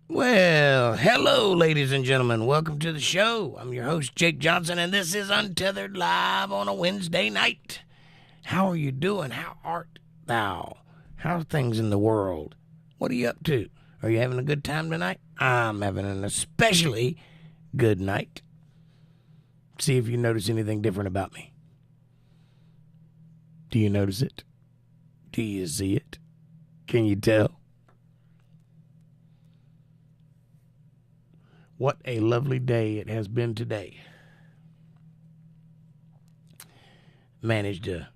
Well, hello, ladies and gentlemen. Welcome to the show. I'm your host, Jake Johnson, and this is Untethered Live on a Wednesday night. How are you doing? How art thou? How are things in the world? What are you up to? Are you having a good time tonight? I'm having an especially good night. See if you notice anything different about me. Do you notice it? Do you see it? Can you tell? What a lovely day it has been today. Managed to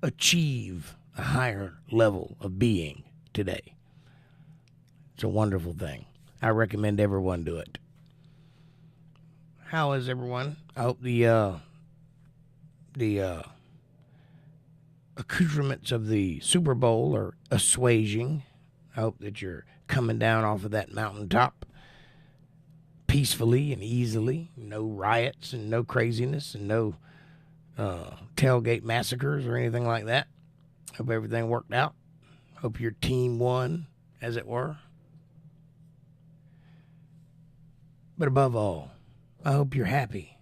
achieve a higher level of being today. It's a wonderful thing. I recommend everyone do it. How is everyone? I hope the accoutrements of the Super Bowl are assuaging. I hope that you're coming down off of that mountaintop peacefully and easily. No riots and no craziness and no tailgate massacres or anything like that. Hope everything worked out. Hope your team won, as it were. But above all, I hope you're happy,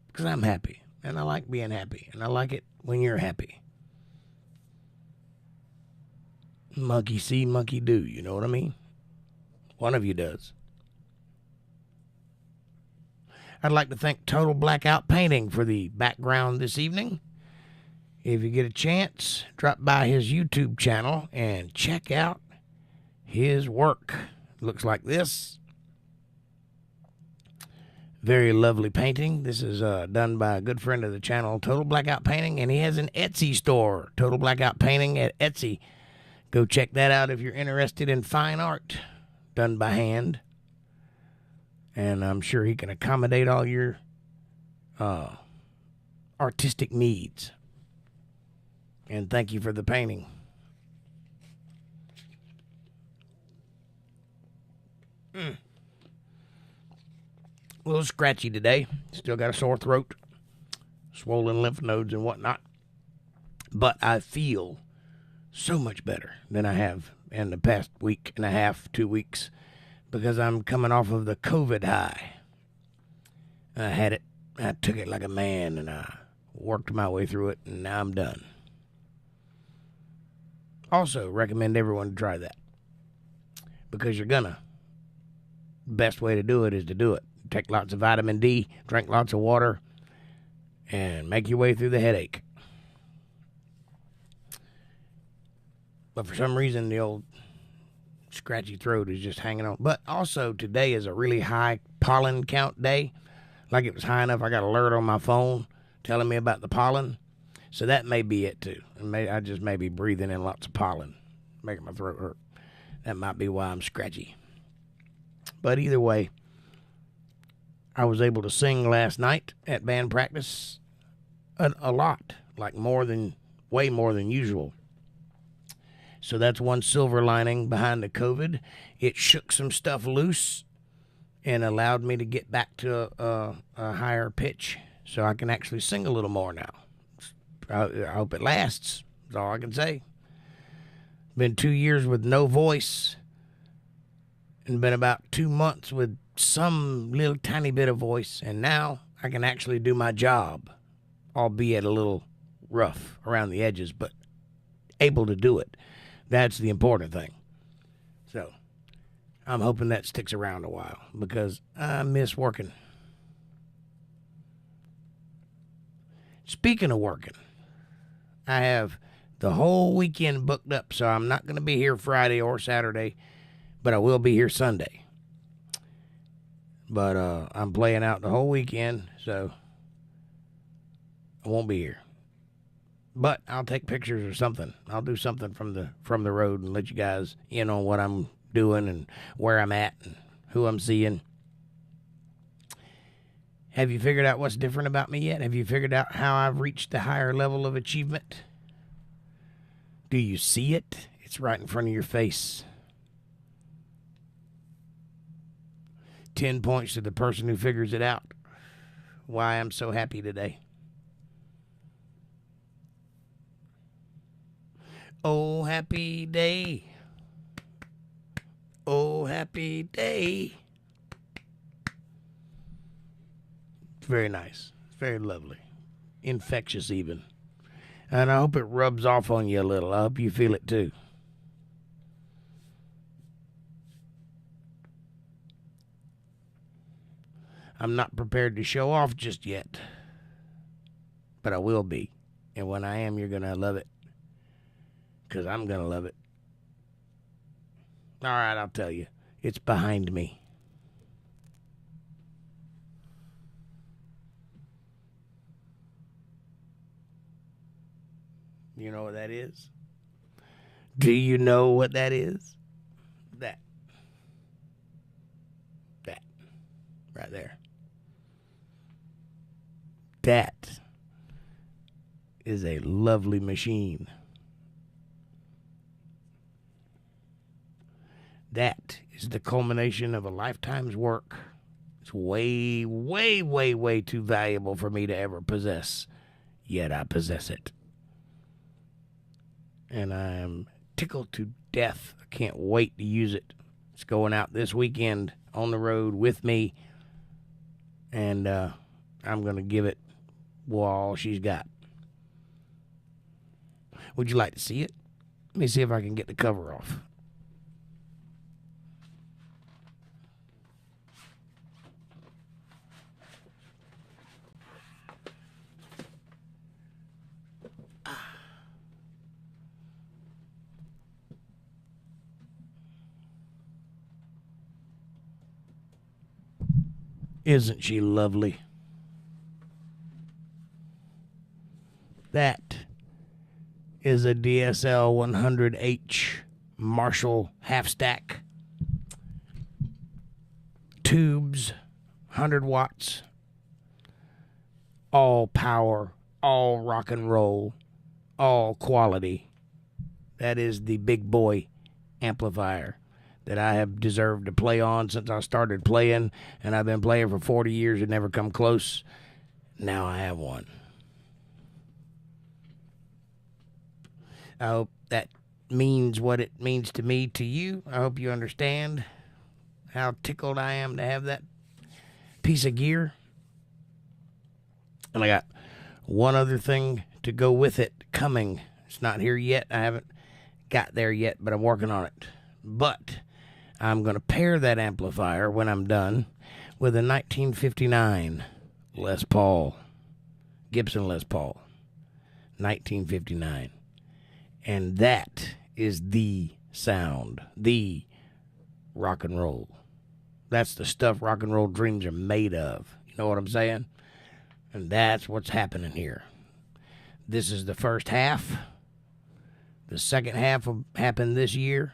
because I'm happy, and I like being happy, and I like it when you're happy. Monkey see, monkey do, you know what I mean? One of you does. I'd like to thank Total Blackout Painting for the background this evening. If you get a chance, drop by his YouTube channel and check out his work. Looks like this. Very lovely painting. This is done by a good friend of the channel, Total Blackout Painting, and he has an Etsy store, Total Blackout Painting at Etsy. Go check that out if you're interested in fine art done by hand. And I'm sure he can accommodate all your artistic needs. And thank you for the painting. A little scratchy today. Still got a sore throat, swollen lymph nodes and whatnot. But I feel so much better than I have in the past week and a half, 2 weeks. Because I'm coming off of the COVID high. I had it. I took it like a man, and I worked my way through it, and now I'm done. Also, recommend everyone to try that. Because you're gonna. Best way to do it is to do it. Take lots of vitamin D, drink lots of water, and make your way through the headache. But for some reason, the old scratchy throat is just hanging on. But also, today is a really high pollen count day. Like it was high enough, I got an alert on my phone telling me about the pollen. So that may be it, too. I just may be breathing in lots of pollen, making my throat hurt. That might be why I'm scratchy. But either way, I was able to sing last night at band practice a lot. Like way more than usual. So that's one silver lining behind the COVID. It shook some stuff loose and allowed me to get back to a higher pitch so I can actually sing a little more now. I hope it lasts. That's all I can say. Been 2 years with no voice and been about 2 months with some little tiny bit of voice. And now I can actually do my job, albeit a little rough around the edges, but able to do it. That's the important thing. So, I'm hoping that sticks around a while because I miss working. Speaking of working, I have the whole weekend booked up, so I'm not going to be here Friday or Saturday, but I will be here Sunday. But I'm playing out the whole weekend, so I won't be here. But I'll take pictures or something. I'll do something from the road and let you guys in on what I'm doing and where I'm at and who I'm seeing. Have you figured out what's different about me yet? Have you figured out how I've reached the higher level of achievement? Do you see it? It's right in front of your face. 10 points to the person who figures it out. Why I'm so happy today. Oh, happy day. Oh, happy day. It's very nice. It's very lovely. Infectious even. And I hope it rubs off on you a little. I hope you feel it too. I'm not prepared to show off just yet. But I will be. And when I am, you're going to love it. Because I'm going to love it. All right, I'll tell you. It's behind me. You know what that is? Do you know what that is? That. Right there. That is a lovely machine. That is the culmination of a lifetime's work. It's way, way, way, way too valuable for me to ever possess. Yet I possess it. And I am tickled to death. I can't wait to use it. It's going out this weekend on the road with me. And I'm going to give it all she's got. Would you like to see it? Let me see if I can get the cover off. Isn't she lovely? That is a DSL 100H Marshall half stack. Tubes, 100 watts. All power, all rock and roll, all quality. That is the big boy amplifier that I have deserved to play on since I started playing, and I've been playing for 40 years and never come close. Now I have one. I hope that means what it means to me to you. I hope you understand how tickled I am to have that piece of gear. And I got one other thing to go with it coming. It's not here yet. I haven't got there yet, but I'm working on it. But I'm going to pair that amplifier when I'm done with a 1959 Les Paul, Gibson Les Paul, 1959. And that is the sound, the rock and roll. That's the stuff rock and roll dreams are made of. You know what I'm saying? And that's what's happening here. This is the first half. The second half will happen this year.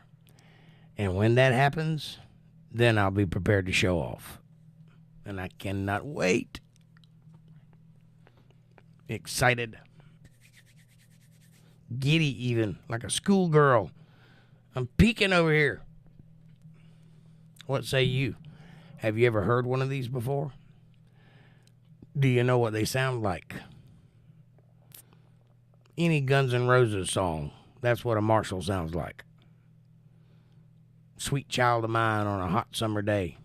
And when that happens, then I'll be prepared to show off. And I cannot wait. Excited. Giddy even, like a schoolgirl. I'm peeking over here. What say you? Have you ever heard one of these before? Do you know what they sound like? Any Guns N' Roses song, that's what a Marshall sounds like. Sweet Child of Mine on a hot summer day.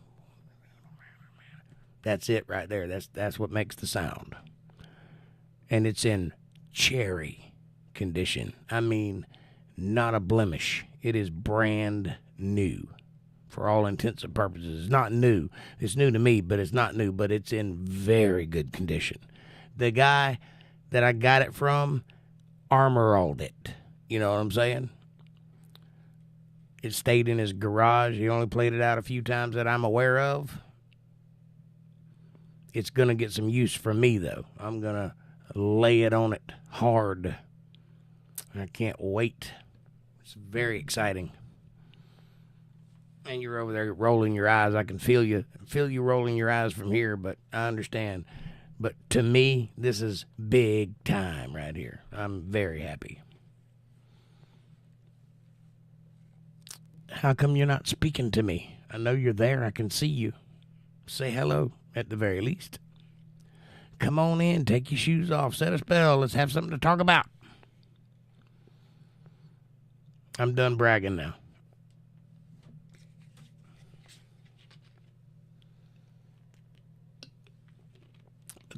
That's it right there. That's what makes the sound. And it's in cherry condition. I mean, not a blemish. It is brand new. For all intents and purposes. It's not new. It's new to me, but it's not new. But it's in very good condition. The guy that I got it from armoralled it. You know what I'm saying? It stayed in his garage. He only played it out a few times that I'm aware of. It's going to get some use from me, though. I'm going to lay it on it hard. I can't wait. It's very exciting. And you're over there rolling your eyes. I can feel you rolling your eyes from here, but I understand. But to me, this is big time right here. I'm very happy. How come you're not speaking to me? I know you're there. I can see you. Say hello, at the very least. Come on in. Take your shoes off. Set a spell. Let's have something to talk about. I'm done bragging now.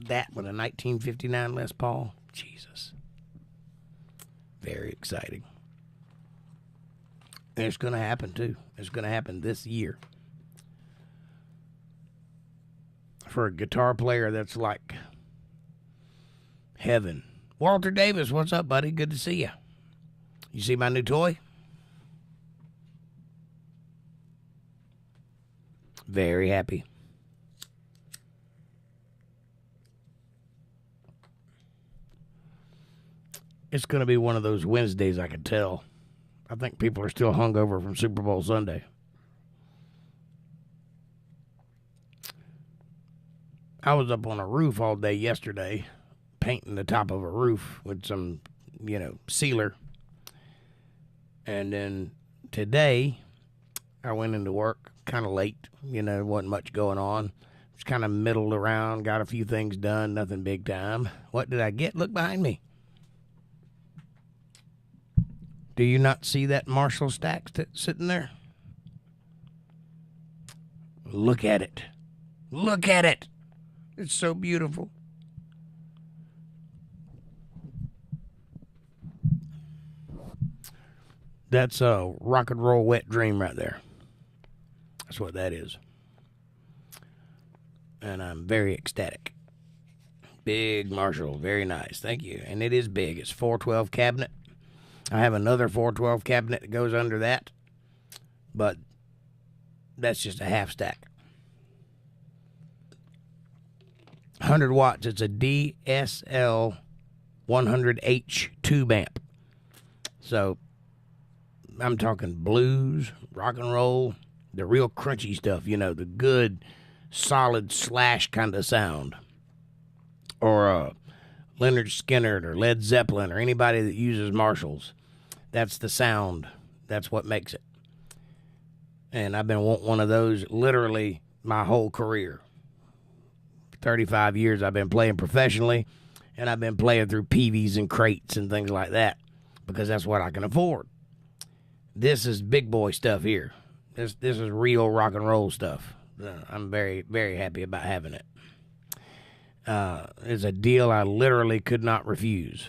That with a 1959 Les Paul. Jesus. Very exciting. And it's going to happen, too. It's going to happen this year. For a guitar player, that's like heaven. Walter Davis, what's up, buddy? Good to see you. You see my new toy? Very happy. It's going to be one of those Wednesdays, I can tell. I think people are still hungover from Super Bowl Sunday. I was up on a roof all day yesterday, painting the top of a roof with some, sealer. And then today, I went into work kind of late. Wasn't much going on. Just kind of middled around, got a few things done, nothing big time. What did I get? Look behind me. Do you not see that Marshall stack sitting there? Look at it. Look at it. It's so beautiful. That's a rock and roll wet dream right there. That's what that is. And I'm very ecstatic. Big Marshall. Very nice. Thank you. And it is big. It's 412 cabinet. I have another 412 cabinet that goes under that, but that's just a half stack. 100 watts. It's a DSL 100H tube amp. So I'm talking blues, rock and roll, the real crunchy stuff, the good, solid slash kind of sound. Or Leonard Skinner or Led Zeppelin or anybody that uses Marshalls. That's the sound. That's what makes it. And I've been wanting one of those literally my whole career. 35 years I've been playing professionally, and I've been playing through PVs and crates and things like that because that's what I can afford. This is big boy stuff here. This is real rock and roll stuff. I'm very, very happy about having it. It's a deal I literally could not refuse.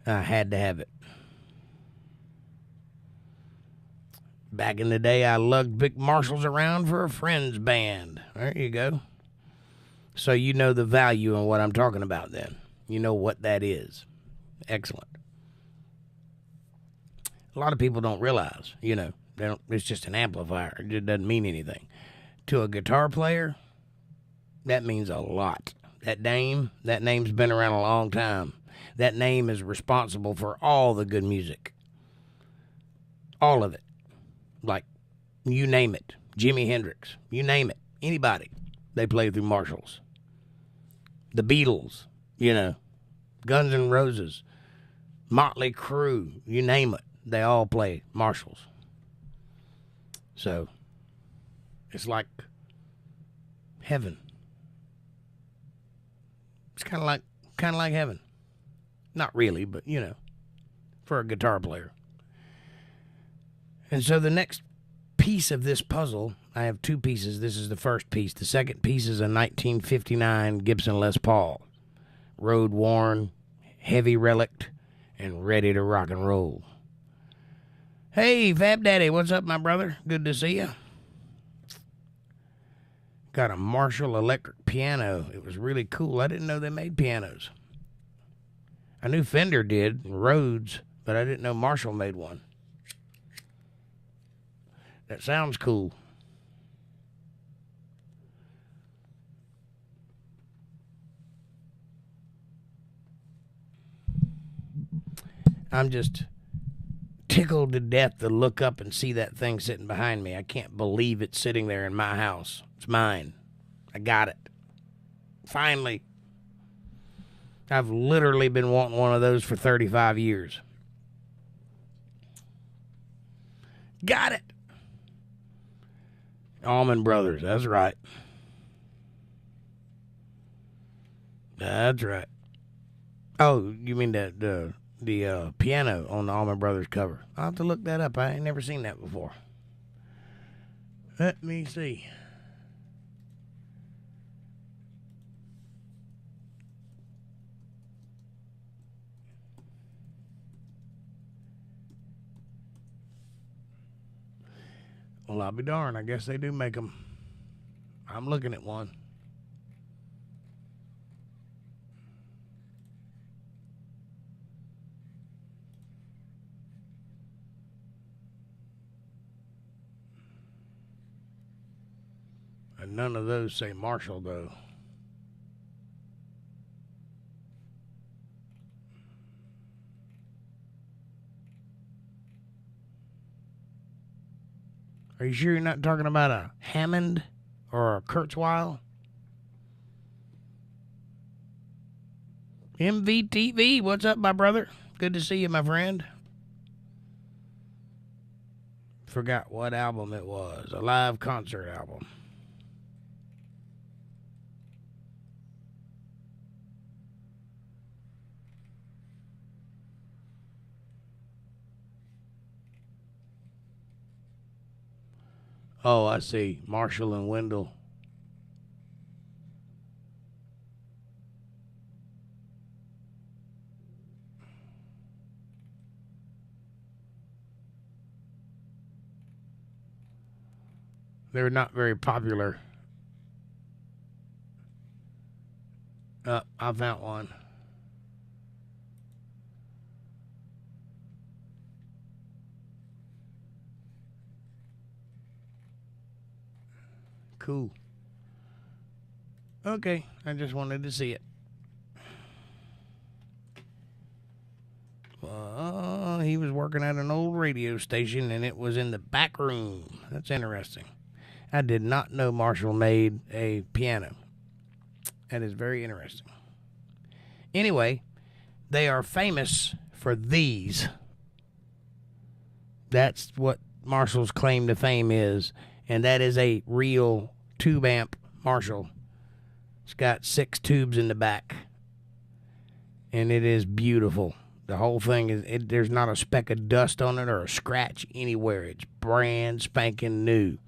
I had to have it. Back in the day, I lugged big Marshalls around for a friend's band. There you go. So you know the value in what I'm talking about then. You know what that is. Excellent. A lot of people don't realize, it's just an amplifier. It doesn't mean anything. To a guitar player, that means a lot. That name's been around a long time. That name is responsible for all the good music. All of it. Like, you name it. Jimi Hendrix. You name it. Anybody. They play through Marshalls. The Beatles. Guns N' Roses. Motley Crue. You name it. They all play Marshalls. So, it's like heaven. It's kind of like heaven. Not really, but for a guitar player. And so the next piece of this puzzle, I have two pieces. This is the first piece. The second piece is a 1959 Gibson Les Paul. Road worn, heavy relict, and ready to rock and roll. Hey, Fab Daddy, what's up, my brother? Good to see you. Got a Marshall electric piano. It was really cool. I didn't know they made pianos. I knew Fender did, and Rhodes, but I didn't know Marshall made one. That sounds cool. I'm just tickled to death to look up and see that thing sitting behind me. I can't believe it's sitting there in my house. It's mine. I got it. Finally. I've literally been wanting one of those for 35 years. Got it. Allman Brothers, that's right. That's right. Oh, you mean the piano on the Allman Brothers cover? I'll have to look that up. I ain't never seen that before. Let me see. Well, I'll be darned. I guess they do make them. I'm looking at one. And none of those say Marshall, though. Are you sure you're not talking about a Hammond or a Kurzweil? MVTV, what's up, my brother? Good to see you, my friend. Forgot what album it was. A live concert album. Oh, I see. Marshall and Wendell. They're not very popular. I found one. Cool. Okay, I just wanted to see it. He was working at an old radio station, and it was in the back room. That's interesting. I did not know Marshall made a piano. That is very interesting. Anyway, they are famous for these. That's what Marshall's claim to fame is. And that is a real tube amp Marshall. It's got 6 tubes in the back. And it is beautiful. The whole thing is, there's not a speck of dust on it or a scratch anywhere. It's brand spanking new.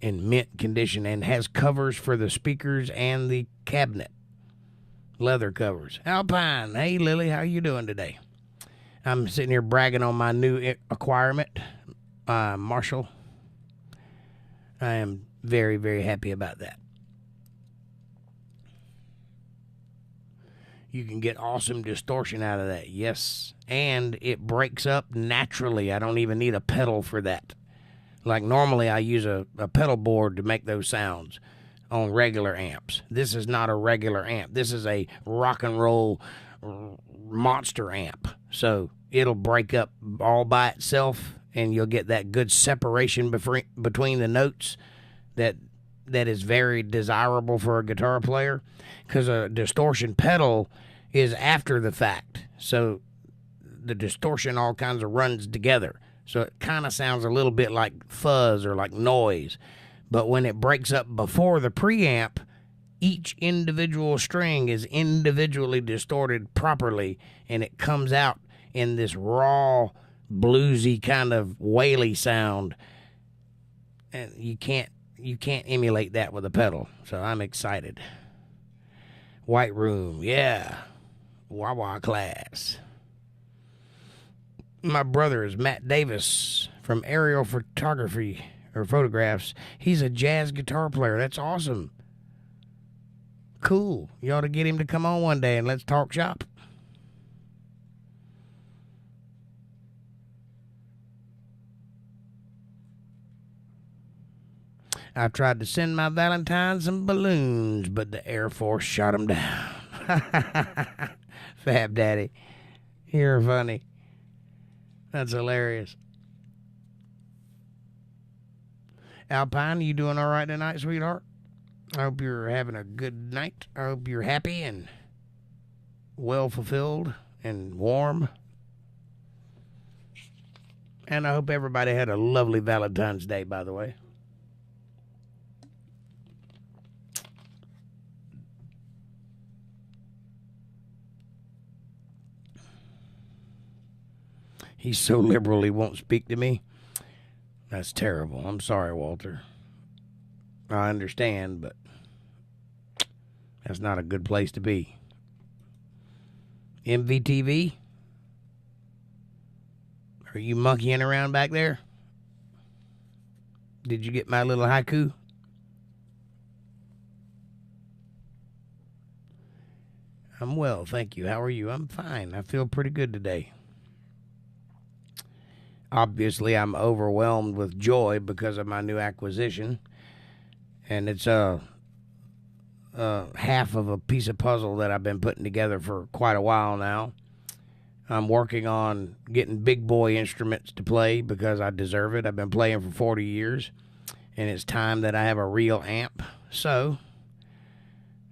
In mint condition, and has covers for the speakers and the cabinet. Leather covers. Alpine, hey Lily, how you doing today? I'm sitting here bragging on my new acquirement, Marshall. I am very, very happy about that. You can get awesome distortion out of that, yes. And it breaks up naturally. I don't even need a pedal for that. Like normally I use a pedal board to make those sounds on regular amps. This is not a regular amp. This is a rock and roll monster amp. So it'll break up all by itself, and you'll get that good separation between the notes that is very desirable for a guitar player, because a distortion pedal is after the fact. So the distortion all kinds of runs together. So it kind of sounds a little bit like fuzz or like noise. But when it breaks up before the preamp, each individual string is individually distorted properly, and it comes out in this raw, bluesy kind of waily sound. And you can't emulate that with a pedal. So I'm excited. White Room, yeah. Wah-wah class. My brother is Matt Davis from Aerial Photography or Photographs. He's a jazz guitar player. That's awesome. Cool. You ought to get him to come on one day and let's talk shop. I tried to send my Valentine some balloons, but the Air Force shot them down. Fab Daddy. You're funny. That's hilarious. Alpine, you doing all right tonight, sweetheart? I hope you're having a good night. I hope you're happy and well fulfilled and warm. And I hope everybody had a lovely Valentine's Day, by the way. He's so liberal he won't speak to me. That's terrible. I'm sorry, Walter. I understand, but that's not a good place to be. MVTV? Are you monkeying around back there? Did you get my little haiku? I'm well, thank you. How are you? I'm fine. I feel pretty good today. Obviously, I'm overwhelmed with joy because of my new acquisition. And it's half of a piece of puzzle that I've been putting together for quite a while now. I'm working on getting big boy instruments to play because I deserve it. I've been playing for 40 years, and it's time that I have a real amp. So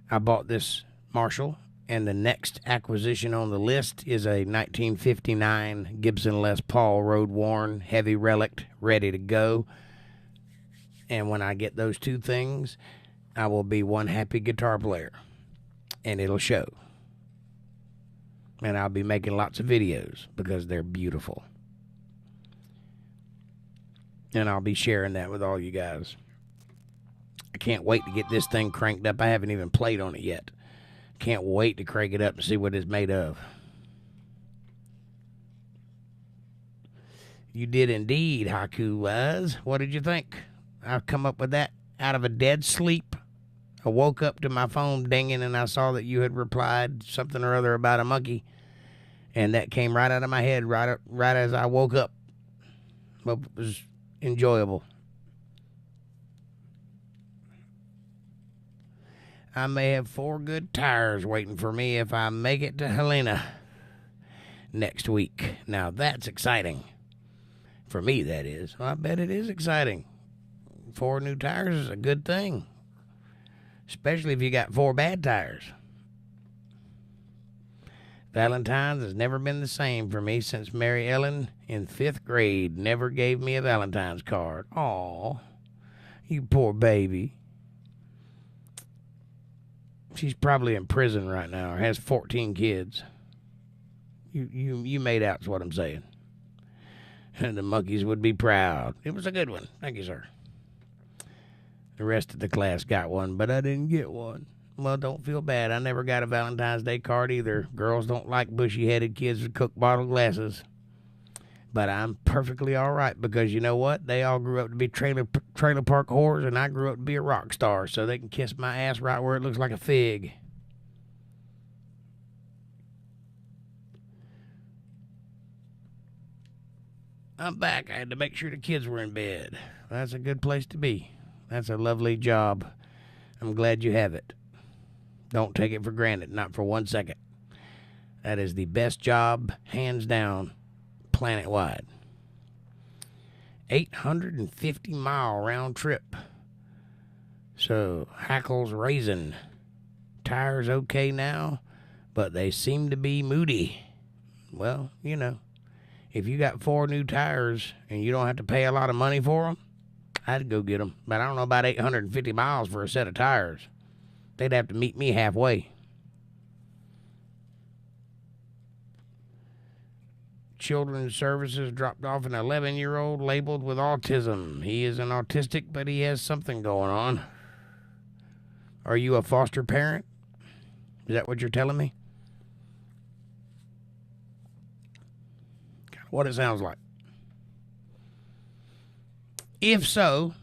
I bought this Marshall, and the next acquisition on the list is a 1959 Gibson Les Paul road-worn, heavy relic, ready to go. And when I get those two things, I will be one happy guitar player, and it'll show. And I'll be making lots of videos because they're beautiful. And I'll be sharing that with all you guys. I can't wait to get this thing cranked up. I haven't even played on it yet. Can't wait to crank it up and see what it's made of. You did indeed, Haiku Wise. What did you think? I've come up with that out of a dead sleep. I woke up to my phone dinging and I saw that you had replied something or other about a monkey. And that came right out of my head right as I woke up. But it was enjoyable. I may have 4 good tires waiting for me if I make it to Helena next week. Now that's exciting. For me, that is. Well, I bet it is exciting. 4 new tires is a good thing. Especially if you got 4 bad tires. Valentine's has never been the same for me since Mary Ellen in 5th grade never gave me a Valentine's card. Aw, you poor baby. She's probably in prison right now or has 14 kids. You made out is what I'm saying. And the monkeys would be proud. It was a good one. Thank you, sir. The rest of the class got one, but I didn't get one. Well, don't feel bad. I never got a Valentine's Day card either. Girls don't like bushy-headed kids with Coke bottle glasses. But I'm perfectly all right because you know what? They all grew up to be trailer park whores, and I grew up to be a rock star, so they can kiss my ass right where it looks like a fig. I'm back. I had to make sure the kids were in bed. That's a good place to be. That's a lovely job. I'm glad you have it. Don't take it for granted, not for 1 second. That is the best job, hands down, planet-wide. 850-mile round trip. So, Hackle's raisin. Tires okay now, but they seem to be moody. Well, you know, if you got 4 new tires and you don't have to pay a lot of money for them, I'd go get them. But I don't know about 850 miles for a set of tires. They'd have to meet me halfway. Children's Services dropped off an 11-year-old labeled with autism. He isn't autistic, but he has something going on. Are you a foster parent? Is that what you're telling me? What it sounds like. If so,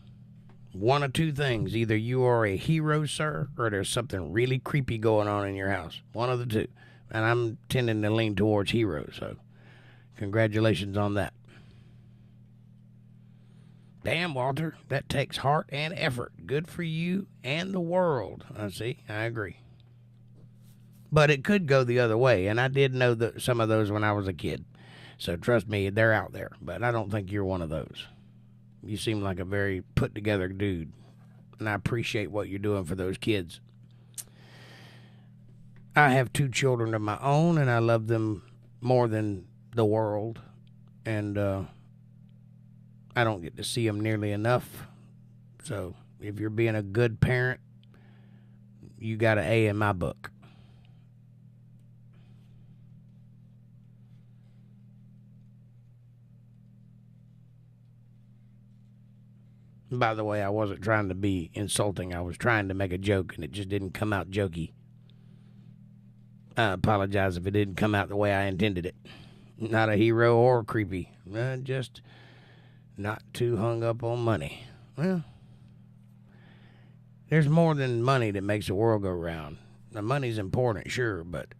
one of 2 things. Either you are a hero, sir, or there's something really creepy going on in your house. One of the 2. And I'm tending to lean towards hero, so congratulations on that. Damn, Walter, that takes heart and effort. Good for you and the world. I see. I agree. But it could go the other way, and I did know some of those when I was a kid. So trust me, they're out there. But I don't think you're one of those. You seem like a very put-together dude, and I appreciate what you're doing for those kids. I have 2 children of my own, and I love them more than the world. And I don't get to see them nearly enough. So if you're being a good parent, you got an A in my book. By the way, I wasn't trying to be insulting. I was trying to make a joke, and it just didn't come out jokey. I apologize if it didn't come out the way I intended it. Not a hero or creepy. Just not too hung up on money. Well, there's more than money that makes the world go round. Now, money's important, sure, but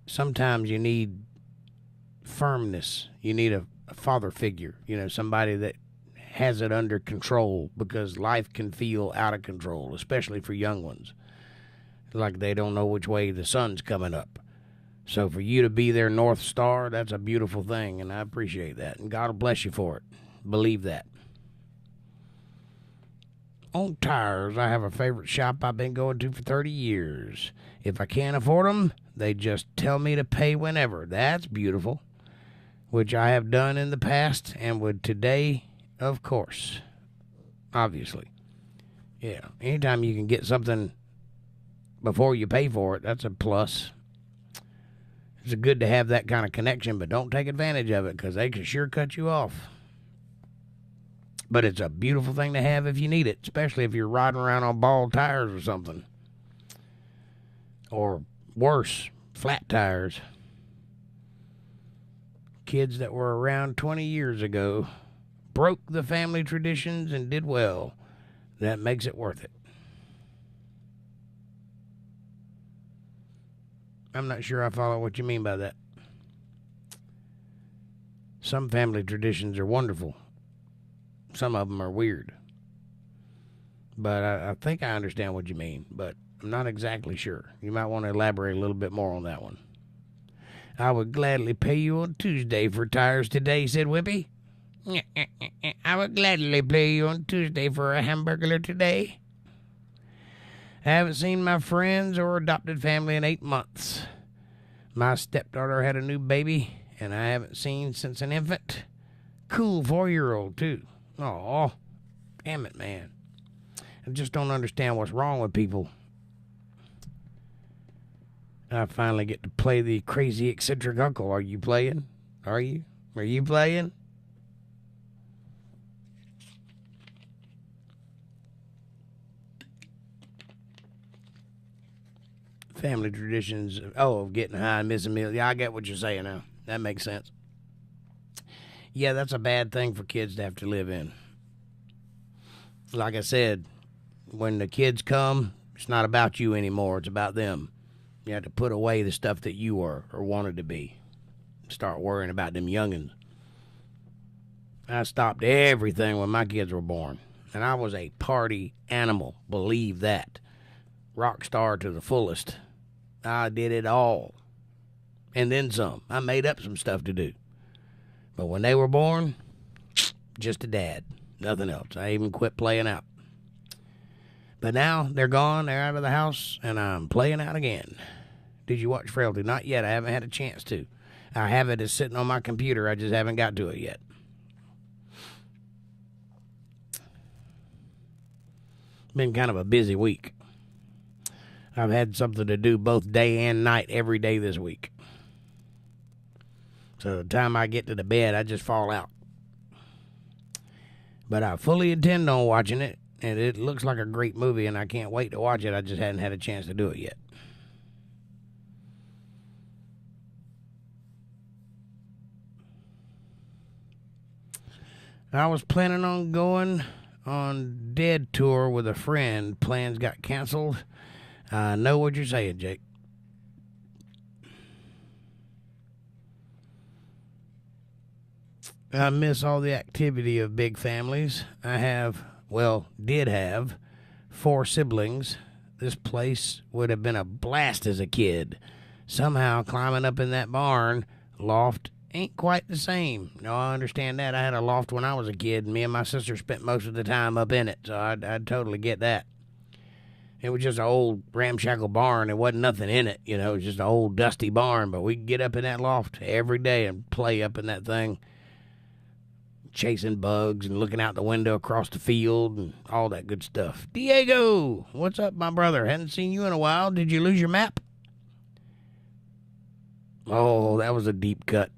sometimes you need firmness. You need a father figure, somebody that has it under control, because life can feel out of control, especially for young ones. Like they don't know which way the sun's coming up. So for you to be their North Star, that's a beautiful thing, and I appreciate that. And God will bless you for it. Believe that. On tires, I have a favorite shop I've been going to for 30 years. If I can't afford them, they just tell me to pay whenever. That's beautiful, which I have done in the past and would today, of course. Obviously. Yeah, anytime you can get something before you pay for it, that's a plus. It's good to have that kind of connection, but don't take advantage of it, because they can sure cut you off. But it's a beautiful thing to have if you need it, especially if you're riding around on bald tires or something. Or worse, flat tires. Kids that were around 20 years ago broke the family traditions and did well. That makes it worth it. I'm not sure I follow what you mean by that. Some family traditions are wonderful. Some of them are weird. But I think I understand what you mean, but I'm not exactly sure. You might want to elaborate a little bit more on that one. I would gladly pay you on Tuesday for tires today, said Whippy. I would gladly pay you on Tuesday for a hamburger today. I haven't seen my friends or adopted family in 8 months. My stepdaughter had a new baby, and I haven't seen since an infant. Cool 4-year-old, too. Aw, damn it, man. I just don't understand what's wrong with people. I finally get to play the crazy eccentric uncle. Are you playing? Are you? Are you playing? Family traditions, getting high and missing meals. Yeah, I get what you're saying now. That makes sense. Yeah, that's a bad thing for kids to have to live in. Like I said, when the kids come, it's not about you anymore. It's about them. You have to put away the stuff that you were or wanted to be. Start worrying about them youngins. I stopped everything when my kids were born. And I was a party animal. Believe that. Rock star to the fullest. I did it all. And then some. I made up some stuff to do. But when they were born, just a dad. Nothing else. I even quit playing out. But now they're gone. They're out of the house. And I'm playing out again. Did you watch Frailty? Not yet. I haven't had a chance to. I have it as sitting on my computer. I just haven't got to it yet. Been kind of a busy week. I've had something to do both day and night every day this week. So the time I get to the bed, I just fall out. But I fully intend on watching it, and it looks like a great movie, and I can't wait to watch it. I just hadn't had a chance to do it yet. I was planning on going on Dead tour with a friend. Plans got canceled. I know what you're saying, Jake. I miss all the activity of big families. I did have 4 siblings this place would have been a blast as a kid. Somehow climbing up in that barn loft ain't quite the same. No, I understand that. I had a loft when I was a kid, and me and my sister spent most of the time up in it, so I'd totally get that. It was just an old ramshackle barn. There wasn't nothing in it, you know. It was just an old dusty barn, but we could get up in that loft every day and play up in that thing, chasing bugs and looking out the window across the field and all that good stuff. Diego, what's up, my brother? Hadn't seen you in a while. Did you lose your map? Oh, that was a deep cut.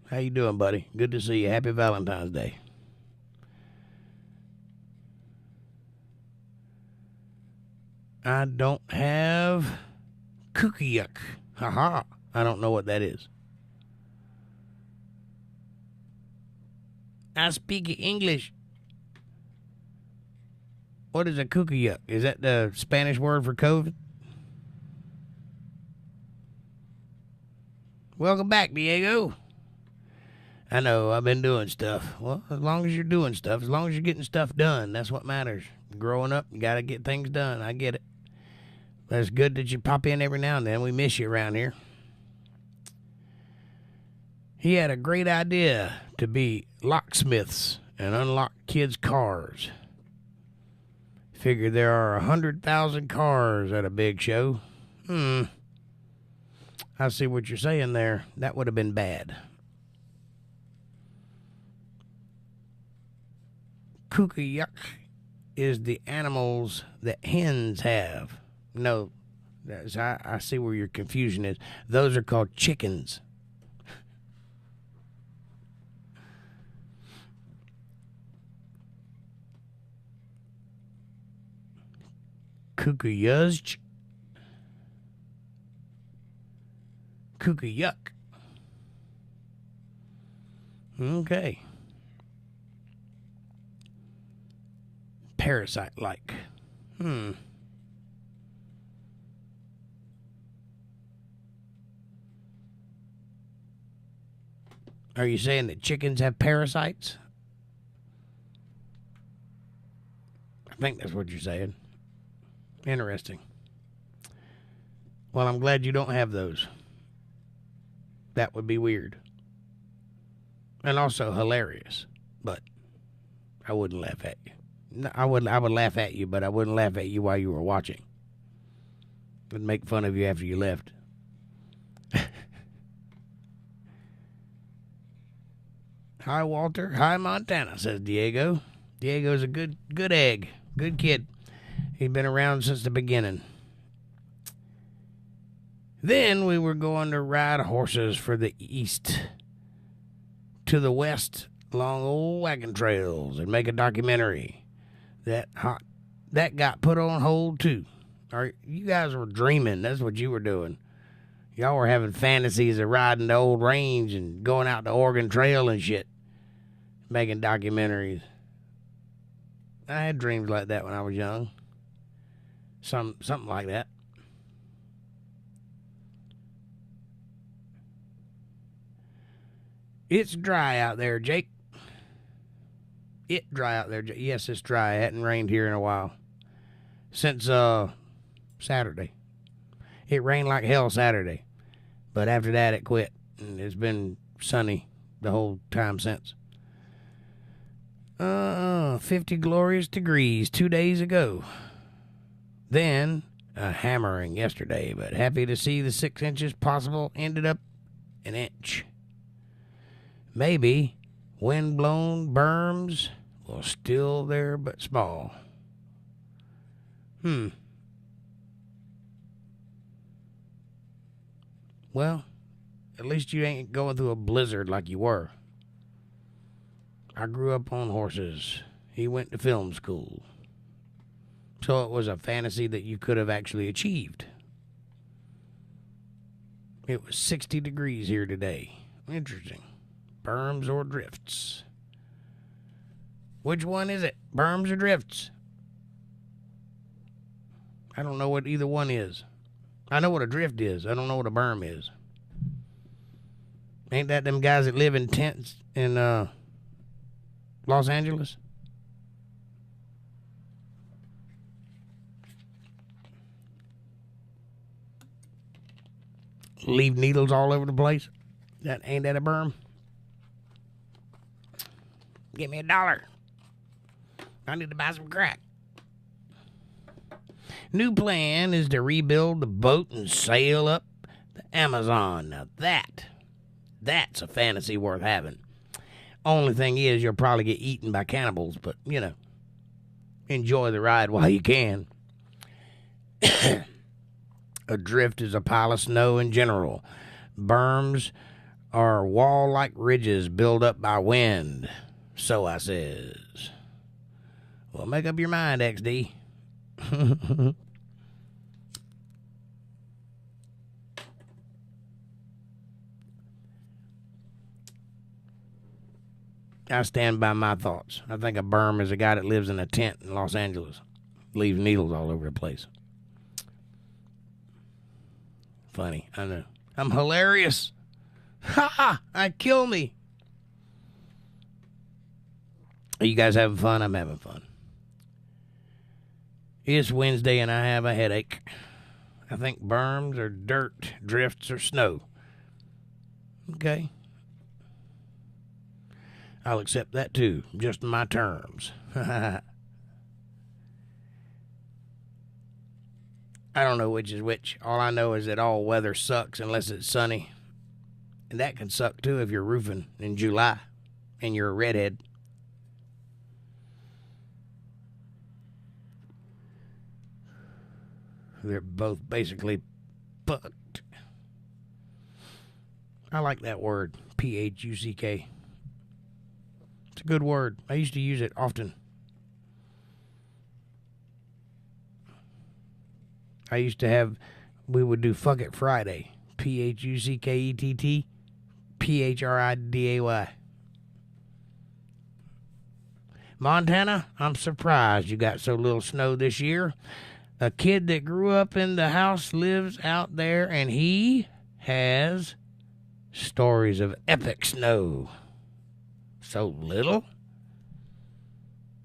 How you doing, buddy? Good to see you. Happy Valentine's Day. I don't have cookie yuck. Haha. I don't know what that is. I speak English. What is a cookie yuck? Is that the Spanish word for COVID? Welcome back, Diego. I know, I've been doing stuff. Well, as long as you're doing stuff, as long as you're getting stuff done, that's what matters. Growing up, you got to get things done. I get it. But it's good that you pop in every now and then. We miss you around here. He had a great idea to be locksmiths and unlock kids' cars. Figure there are 100,000 cars at a big show. I see what you're saying there. That would have been bad. Kooky yuck is the animals that hens have. No, I see where your confusion is. Those are called chickens. Kukuyuzch. Kukuyuk. Okay. Parasite-like. Are you saying that chickens have parasites? I think that's what you're saying. Interesting. Well, I'm glad you don't have those. That would be weird. And also hilarious. But I wouldn't laugh at you. No, I would laugh at you, but I wouldn't laugh at you while you were watching. I'd make fun of you after you left. Hi, Walter. Hi, Montana, says Diego. Diego's a good egg. Good kid. He's been around since the beginning. Then we were going to ride horses for the east to the west along old wagon trails and make a documentary. That got put on hold too. You guys were dreaming. That's what you were doing. Y'all were having fantasies of riding the old range and going out to Oregon Trail and shit. Making documentaries. I had dreams like that when I was young. Something like that. It's dry out there, Jake. Dry out there. Yes, it's dry. It hadn't rained here in a while. Since Saturday. It rained like hell Saturday. But after that, it quit. And it's been sunny the whole time since. 50 glorious degrees 2 days ago. Then a hammering yesterday, but happy to see the 6 inches possible ended up an inch. Maybe wind-blown berms will still there but small. Well, at least you ain't going through a blizzard like you were. I grew up on horses. He went to film school. So it was a fantasy that you could have actually achieved. It was 60 degrees here today. Interesting. Berms or drifts? Which one is it? Berms or drifts? I don't know what either one is. I know what a drift is. I don't know what a berm is. Ain't that them guys that live in tents in Los Angeles? leave needles all over the place. Ain't that a berm? Give me $1. I need to buy some crack. New plan is to rebuild the boat and sail up the Amazon. Now that's a fantasy worth having. Only thing is, you'll probably get eaten by cannibals, but, enjoy the ride while you can. A drift is a pile of snow in general. Berms are wall-like ridges built up by wind. So I says. Well, make up your mind, XD. I stand by my thoughts. I think a berm is a guy that lives in a tent in Los Angeles. Leaves needles all over the place. Funny, I know. I'm hilarious. Ha ha! I kill me. Are you guys having fun? I'm having fun. It's Wednesday and I have a headache. I think berms are dirt, drifts are snow. Okay. I'll accept that too, just in my terms. I don't know which is which. All I know is that all weather sucks unless it's sunny. And that can suck too if you're roofing in July and you're a redhead. They're both basically fucked. I like that word, P-H-U-C-K. It's a good word. I used to use it often. We would do Fuck It Friday. P-H-U-C-K-E-T-T. P-H-R-I-D-A-Y. Montana, I'm surprised you got so little snow this year. A kid that grew up in the house lives out there, and he has stories of epic snow. So little?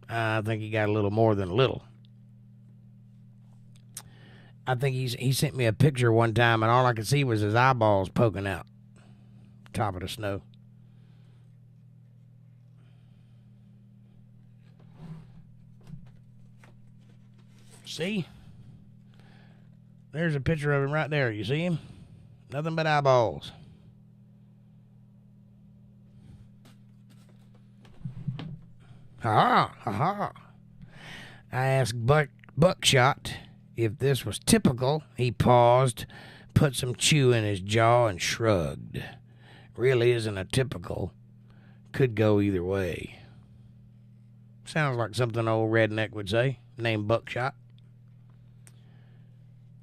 I think he got a little more than little. I think he sent me a picture one time, and all I could see was his eyeballs poking out. Top of the snow. See? There's a picture of him right there. You see him? Nothing but eyeballs. Ha ha ha. I asked Buckshot if this was typical. He paused, put some chew in his jaw, and shrugged. Really isn't a typical. Could go either way. Sounds like something an old redneck would say, named Buckshot.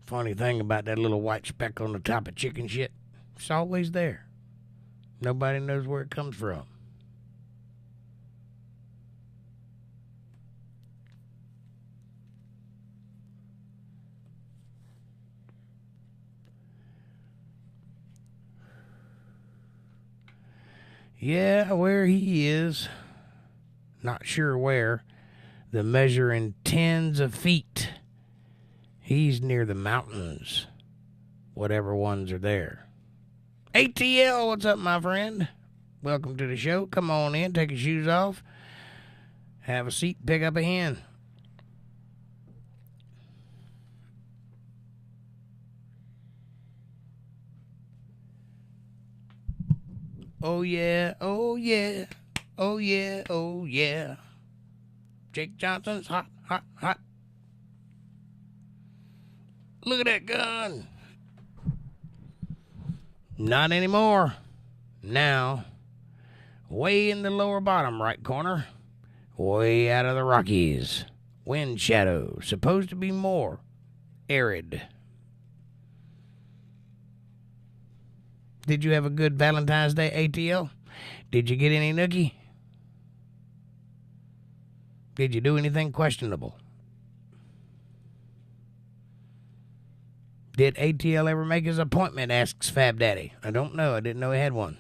Funny thing about that little white speck on the top of chicken shit, it's always there. Nobody knows where it comes from. Yeah, where he is, not sure where, the measure in tens of feet. He's near the mountains, whatever ones are there. ATL, what's up, my friend? Welcome to the show. Come on in, take your shoes off, have a seat, pick up a hen. Oh yeah, oh yeah, oh yeah, oh yeah. Jake Johnson's hot, hot, hot. Look at that gun. Not anymore. Now, way in the lower bottom right corner, way out of the Rockies. Wind shadow, supposed to be more arid. Did you have a good Valentine's Day, ATL? Did you get any nookie? Did you do anything questionable? Did ATL ever make his appointment, asks Fab Daddy. I don't know. I didn't know he had one.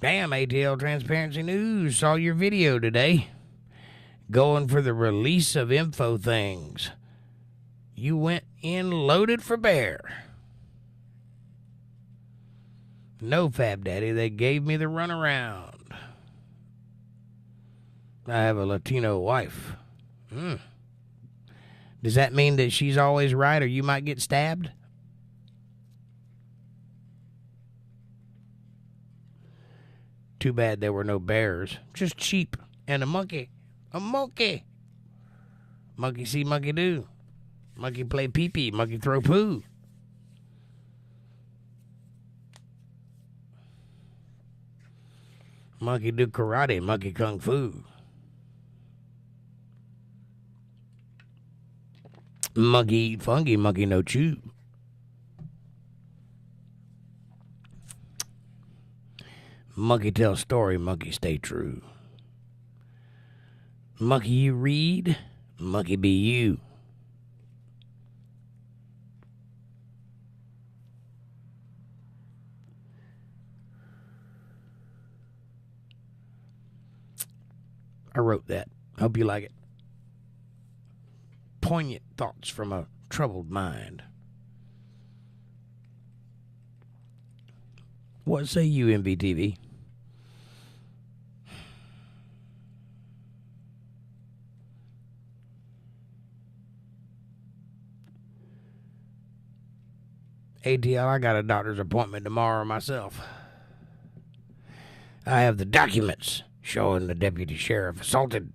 Damn, ATL Transparency News. Saw your video today. Going for the release of info things. You went in loaded for bear. No, Fab Daddy, they gave me the runaround. I have a Latino wife. Does that mean that she's always right or you might get stabbed? Too bad there were no bears. Just sheep and a monkey. A monkey. Monkey see, monkey do. Monkey play pee-pee, monkey throw poo. Monkey do karate, monkey kung fu. Monkey eat fungi, monkey no chew. Monkey tell story, monkey stay true. Monkey you read, monkey be you. I wrote that. Hope you like it. Poignant thoughts from a troubled mind. What say you, MVTV? ATL, I got a doctor's appointment tomorrow myself. I have the documents showing the deputy sheriff assaulted.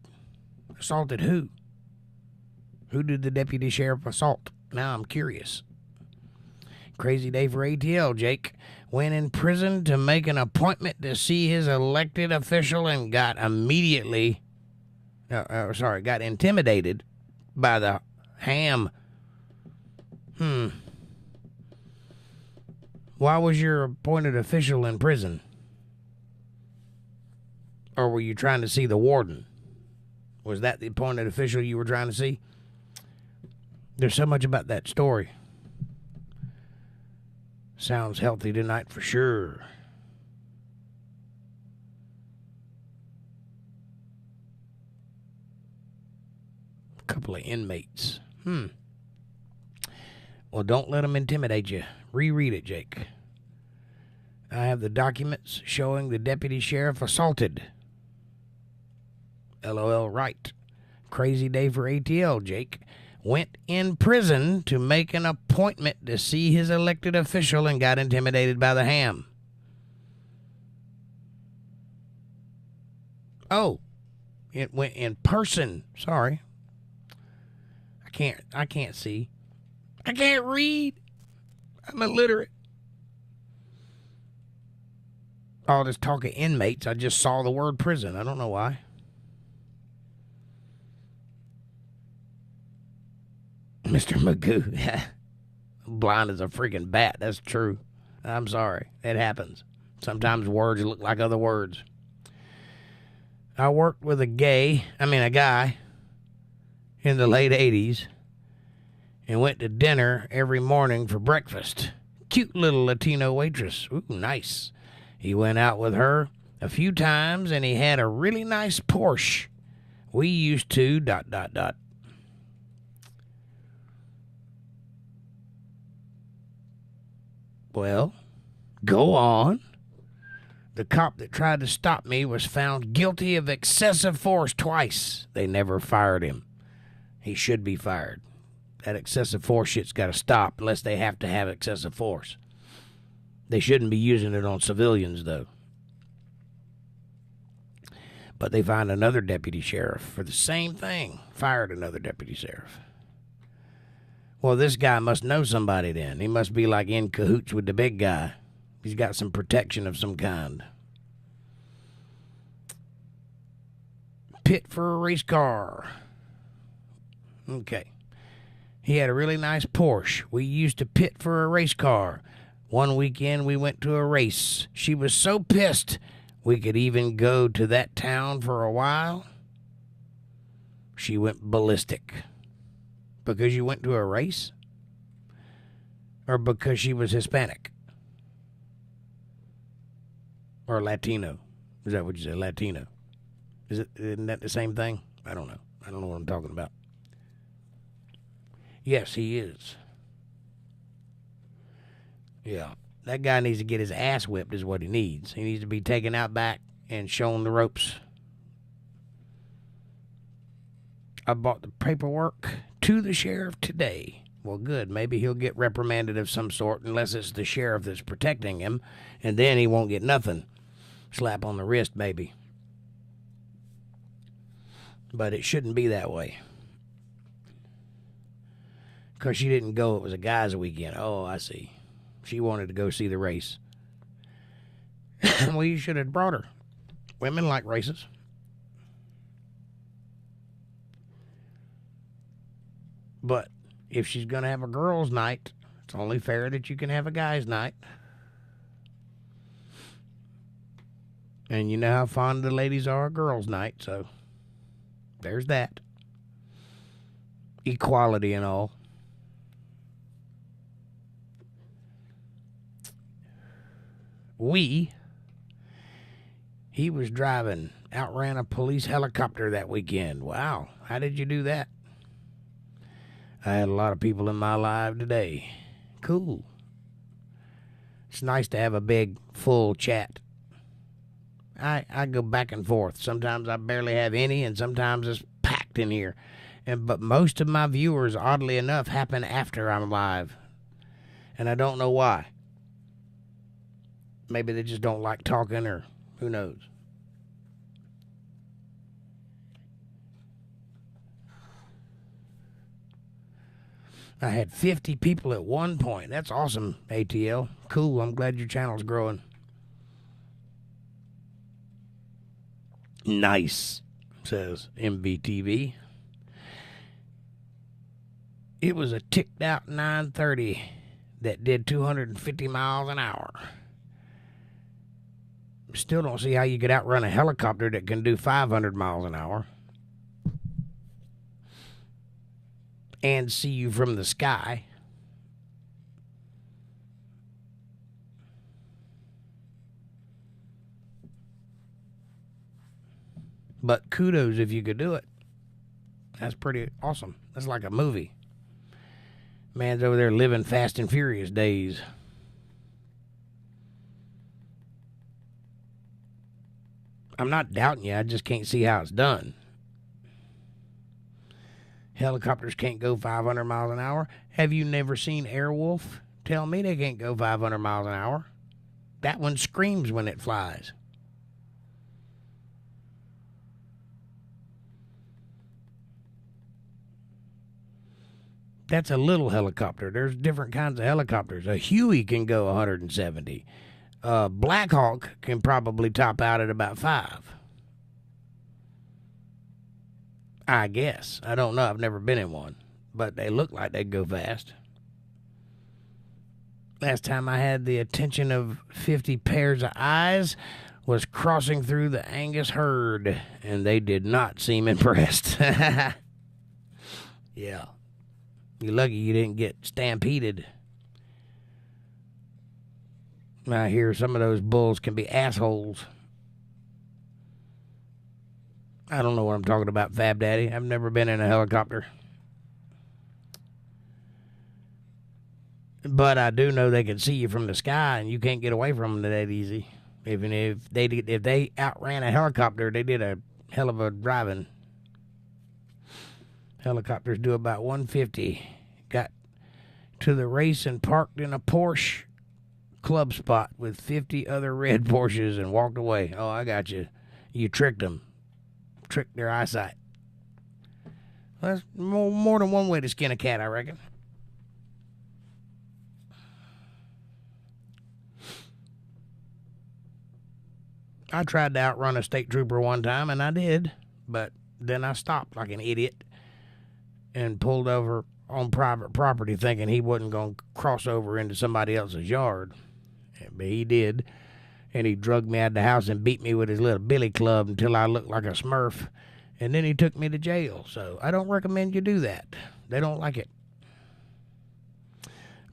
Assaulted who? Who did the deputy sheriff assault? Now I'm curious. Crazy day for ATL, Jake. Went in prison to make an appointment to see his elected official and got intimidated by the ham. Why was your appointed official in prison? Or were you trying to see the warden? Was that the appointed official you were trying to see? There's so much about that story. Sounds healthy tonight for sure. A couple of inmates. Well, don't let them intimidate you. Reread it, Jake. I have the documents showing the deputy sheriff assaulted. LOL, right. Crazy day for ATL, Jake. Went in prison to make an appointment to see his elected official and got intimidated by the ham. Oh, it went in person. Sorry. I can't see. I can't read. I'm illiterate. All this talk of inmates, I just saw the word prison. I don't know why. Mr. Magoo. Blind as a freaking bat. That's true. I'm sorry. It happens. Sometimes words look like other words. I worked with a guy in the late 80s and went to dinner every morning for breakfast. Cute little Latino waitress. Ooh, nice. He went out with her a few times and he had a really nice Porsche. We used to ... Well, go on. The cop that tried to stop me was found guilty of excessive force twice. They never fired him. He should be fired. That excessive force shit's got to stop unless they have to have excessive force. They shouldn't be using it on civilians, though. But they find another deputy sheriff for the same thing. Fired another deputy sheriff. Well, this guy must know somebody then. He must be like in cahoots with the big guy. He's got some protection of some kind. Pit for a race car. Okay. He had a really nice Porsche. We used to pit for a race car. One weekend we went to a race. She was so pissed we could even go to that town for a while. She went ballistic. Because you went to a race? Or because she was Hispanic? Or Latino? Is that what you said? Latino? Isn't that the same thing? I don't know. I don't know what I'm talking about. Yes, he is. Yeah. That guy needs to get his ass whipped is what he needs. He needs to be taken out back and shown the ropes. I bought the paperwork to the sheriff today. Well, good. Maybe he'll get reprimanded of some sort unless it's the sheriff that's protecting him, and then he won't get nothing. Slap on the wrist, maybe. But it shouldn't be that way. Because she didn't go. It was a guy's weekend. Oh, I see. She wanted to go see the race. Well, you should have brought her. Women like races. But if she's going to have a girls' night, it's only fair that you can have a guy's night. And you know how fond the ladies are of girls' night, so there's that. Equality and all. He was driving, outran a police helicopter that weekend. Wow, how did you do that? I had a lot of people in my life today. Cool. It's nice to have a big, full chat. I go back and forth. Sometimes I barely have any, and sometimes it's packed in here. But most of my viewers, oddly enough, happen after I'm live. And I don't know why. Maybe they just don't like talking, or who knows. I had 50 people at one point. That's awesome, ATL. Cool. I'm glad your channel's growing. Nice, says MBTV. It was a ticked out 930 that did 250 miles an hour. Still don't see how you could outrun a helicopter that can do 500 miles an hour. And see you from the sky. But kudos if you could do it. That's pretty awesome. That's like a movie. Man's over there living Fast and Furious days. I'm not doubting you. I just can't see how it's done. Helicopters can't go 500 miles an hour. Have you never seen Airwolf? Tell me they can't go 500 miles an hour. That one screams when it flies. That's a little helicopter. There's different kinds of helicopters. A Huey can go 170. Black Hawk can probably top out at about 5. I guess. I don't know. I've never been in one. But they look like they'd go fast. Last time I had the attention of 50 pairs of eyes was crossing through the Angus herd, and they did not seem impressed. Yeah. You're lucky you didn't get stampeded. I hear some of those bulls can be assholes. I don't know what I'm talking about, Fab Daddy. I've never been in a helicopter. But I do know they can see you from the sky, and you can't get away from them that easy. Even if they outran a helicopter, they did a hell of a driving. Helicopters do about 150. Got to the race and parked in a Porsche club spot with 50 other red Porsches and walked away. Oh, I got you. You tricked them. Tricked their eyesight. Well, that's more than one way to skin a cat, I reckon. I tried to outrun a state trooper one time, and I did, but then I stopped like an idiot and pulled over on private property thinking he wasn't going to cross over into somebody else's yard. But he did, and he drugged me out of the house and beat me with his little billy club until I looked like a Smurf, and then he took me to jail. So I don't recommend you do that. They don't like it.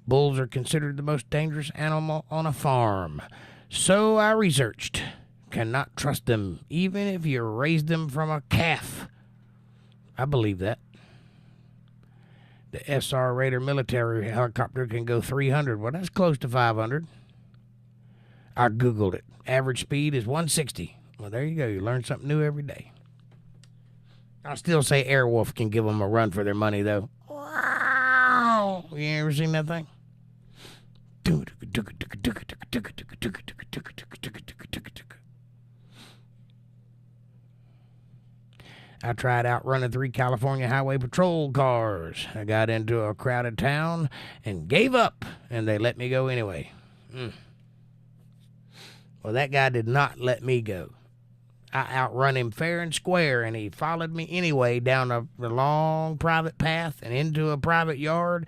Bulls are considered the most dangerous animal on a farm. So I researched. Cannot trust them, even if you raised them from a calf. I believe that. The SR Raider military helicopter can go 300. Well, that's close to 500. I Googled it. Average speed is 160. Well, there you go. You learn something new every day. I'll still say Airwolf can give them a run for their money, though. Wow. You ever seen that thing? I tried outrunning 3 California Highway Patrol cars. I got into a crowded town and gave up, and they let me go anyway. Well, that guy did not let me go. I outrun him fair and square, and he followed me anyway down a long private path and into a private yard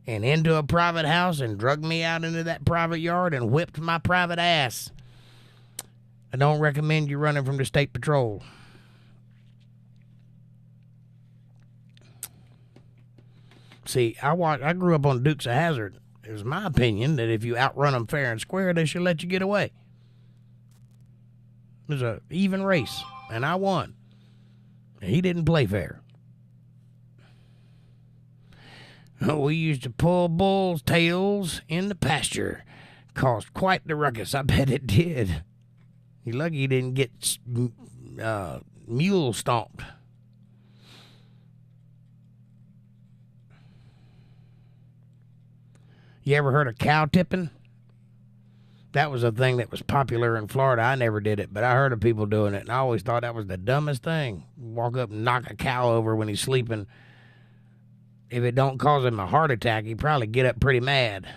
and into a private house and dragged me out into that private yard and whipped my private ass. I don't recommend you running from the state patrol. See, I grew up on Dukes of Hazzard. It was my opinion that if you outrun them fair and square, they should let you get away. It was an even race, and I won. He didn't play fair. We used to pull bulls' tails in the pasture. Caused quite the ruckus. I bet it did. You're lucky you didn't get mule stomped. You ever heard of cow tipping? That was a thing that was popular in Florida. I never did it, but I heard of people doing it, and I always thought that was the dumbest thing. Walk up and knock a cow over when he's sleeping. If it don't cause him a heart attack, he'd probably get up pretty mad.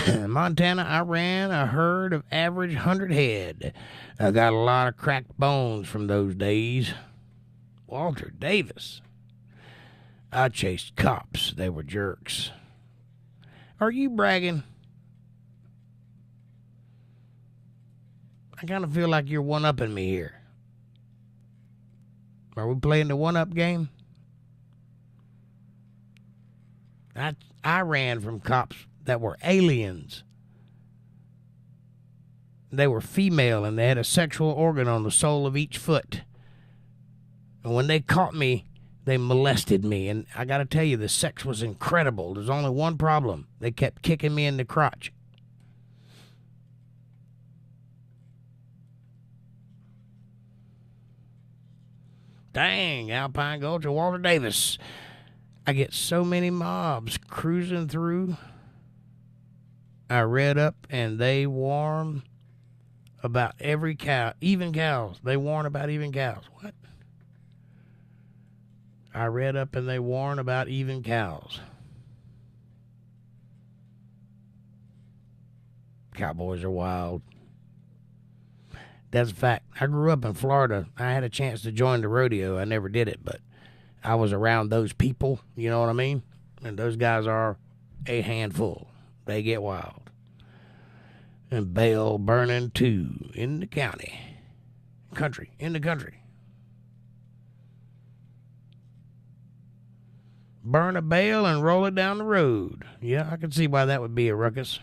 In Montana, I ran a herd of average 100 head. I got a lot of cracked bones from those days. Walter Davis. I chased cops. They were jerks. Are you bragging? I kind of feel like you're one-upping me here. Are we playing the one-up game? I ran from cops that were aliens. They were female, and they had a sexual organ on the sole of each foot. And when they caught me, they molested me, and I got to tell you, the sex was incredible. There's only one problem. They kept kicking me in the crotch. Dang, Alpine Gulch or Walter Davis. I get so many mobs cruising through. I read up, and they warn about every cow, even cows. They warn about even cows. What? I read up and they warn about even cows. Cowboys are wild. That's a fact. I grew up in Florida. I had a chance to join the rodeo. I never did it, but I was around those people. You know what I mean? And those guys are a handful. They get wild. And bale burning too in the county. In the country. Burn a bale and roll it down the road. Yeah, I can see why that would be a ruckus.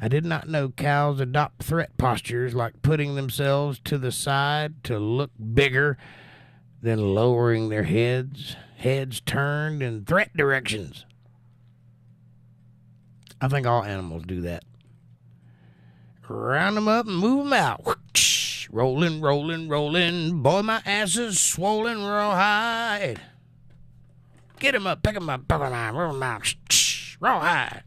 I did not know cows adopt threat postures like putting themselves to the side to look bigger, then lowering their heads turned in threat directions. I think all animals do that. Round them up and move them out. Rolling, rolling, rolling. Boy, my ass is swollen rawhide. Get him up, pick him up, roll him out, rawhide.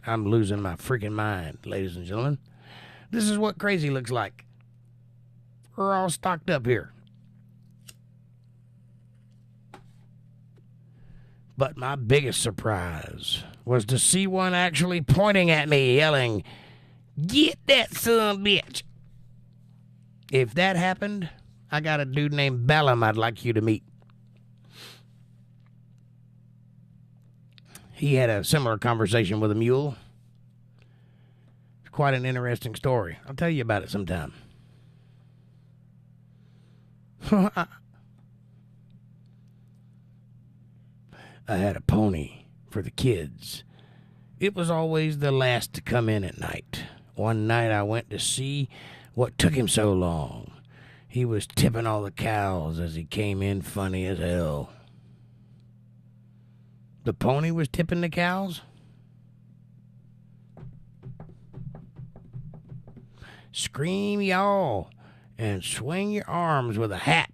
I'm losing my freaking mind, ladies and gentlemen. This is what crazy looks like. We're all stocked up here. But my biggest surprise was to see one actually pointing at me, yelling, "Get that son bitch." If that happened, I got a dude named Bellum I'd like you to meet. He had a similar conversation with a mule. It's quite an interesting story. I'll tell you about it sometime. I had a pony for the kids. It was always the last to come in at night. One night I went to see what took him so long. He was tipping all the cows as he came in funny as hell. The pony was tipping the cows? Scream y'all and swing your arms with a hat.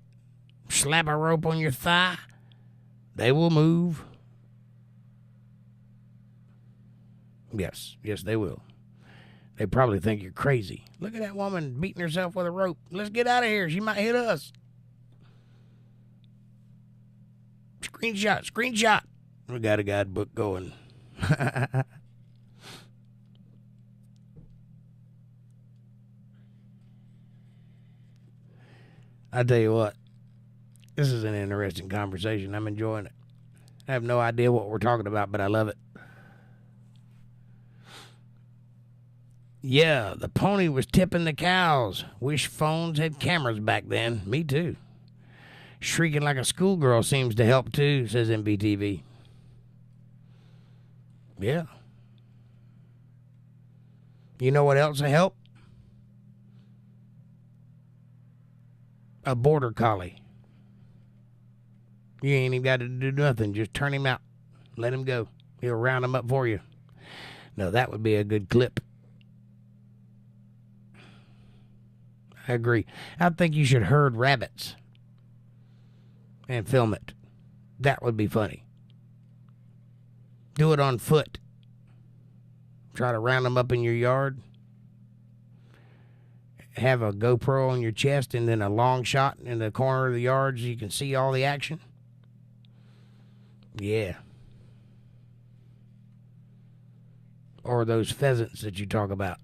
Slap a rope on your thigh. They will move. Yes, they will. They probably think you're crazy. Look at that woman beating herself with a rope. Let's get out of here. She might hit us. Screenshot. We got a guidebook going. I tell you what, this is an interesting conversation. I'm enjoying it. I have no idea what we're talking about, but I love it. Yeah, the pony was tipping the cows. Wish phones had cameras back then. Me too. Shrieking like a schoolgirl seems to help too, says MBTV. Yeah. You know what else will help? A border collie. You ain't even got to do nothing. Just turn him out. Let him go. He'll round him up for you. No, that would be a good clip. I agree. I think you should herd rabbits and film it. That would be funny. Do it on foot. Try to round them up in your yard. Have a GoPro on your chest and then a long shot in the corner of the yard so you can see all the action. Yeah. Or those pheasants that you talk about.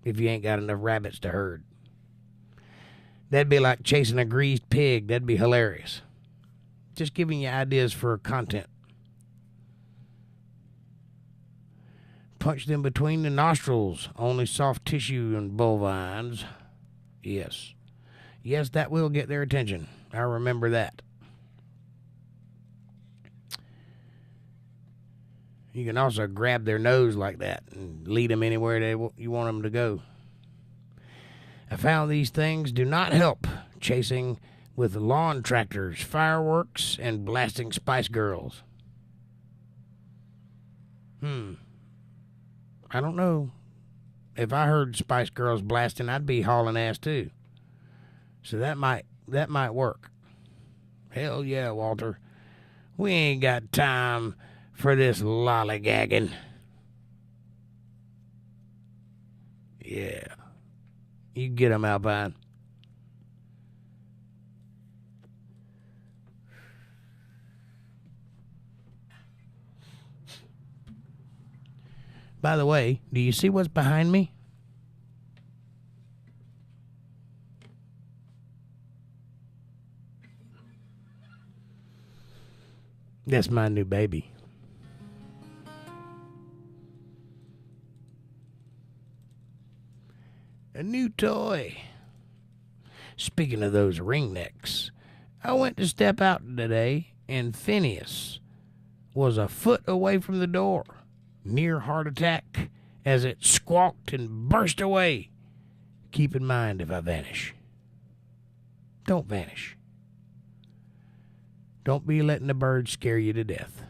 If you ain't got enough rabbits to herd. That'd be like chasing a greased pig. That'd be hilarious. Just giving you ideas for content. Punch them between the nostrils. Only soft tissue in bovines. Yes. Yes, that will get their attention. I remember that. You can also grab their nose like that and lead them anywhere you want them to go. I found these things do not help chasing with lawn tractors, fireworks, and blasting Spice Girls. I don't know. If I heard Spice Girls blasting, I'd be hauling ass too. So that might work. Hell yeah, Walter. We ain't got time for this lollygagging. Yeah. You get 'em, Alpine. By the way, do you see what's behind me? That's my new baby. A new toy. Speaking of those ring necks, I went to step out today and Phineas was a foot away from the door. Near heart attack as it squawked and burst away. Keep in mind if I vanish. Don't vanish. Don't be letting the birds scare you to death.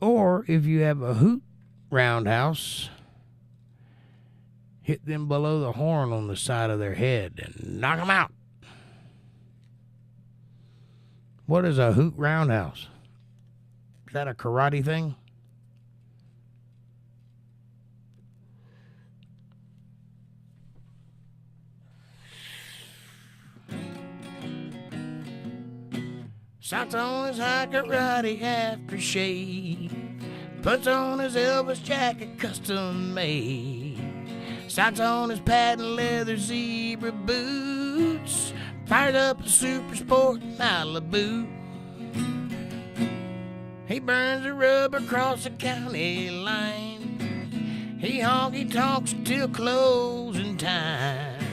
Or if you have a hoot roundhouse, hit them below the horn on the side of their head and knock them out. What is a hoot roundhouse? Is that a karate thing? Socks on his high karate after shave. Puts on his Elvis jacket custom made. Socks on his patent leather zebra boots. Fired up a super sport Malibu. He burns a rubber across the county line. He honky tonks till closing time.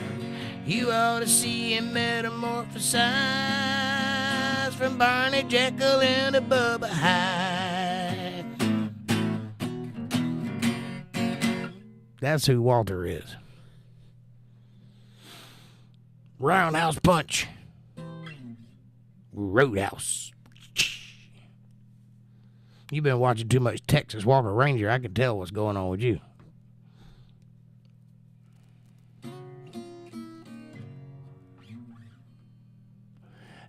You ought to see him metamorphosize from Barney Jekyll into Bubba Hyde. That's who Walter is. Roundhouse punch. Roadhouse. You've been watching too much Texas Walker Ranger. I can tell what's going on with you.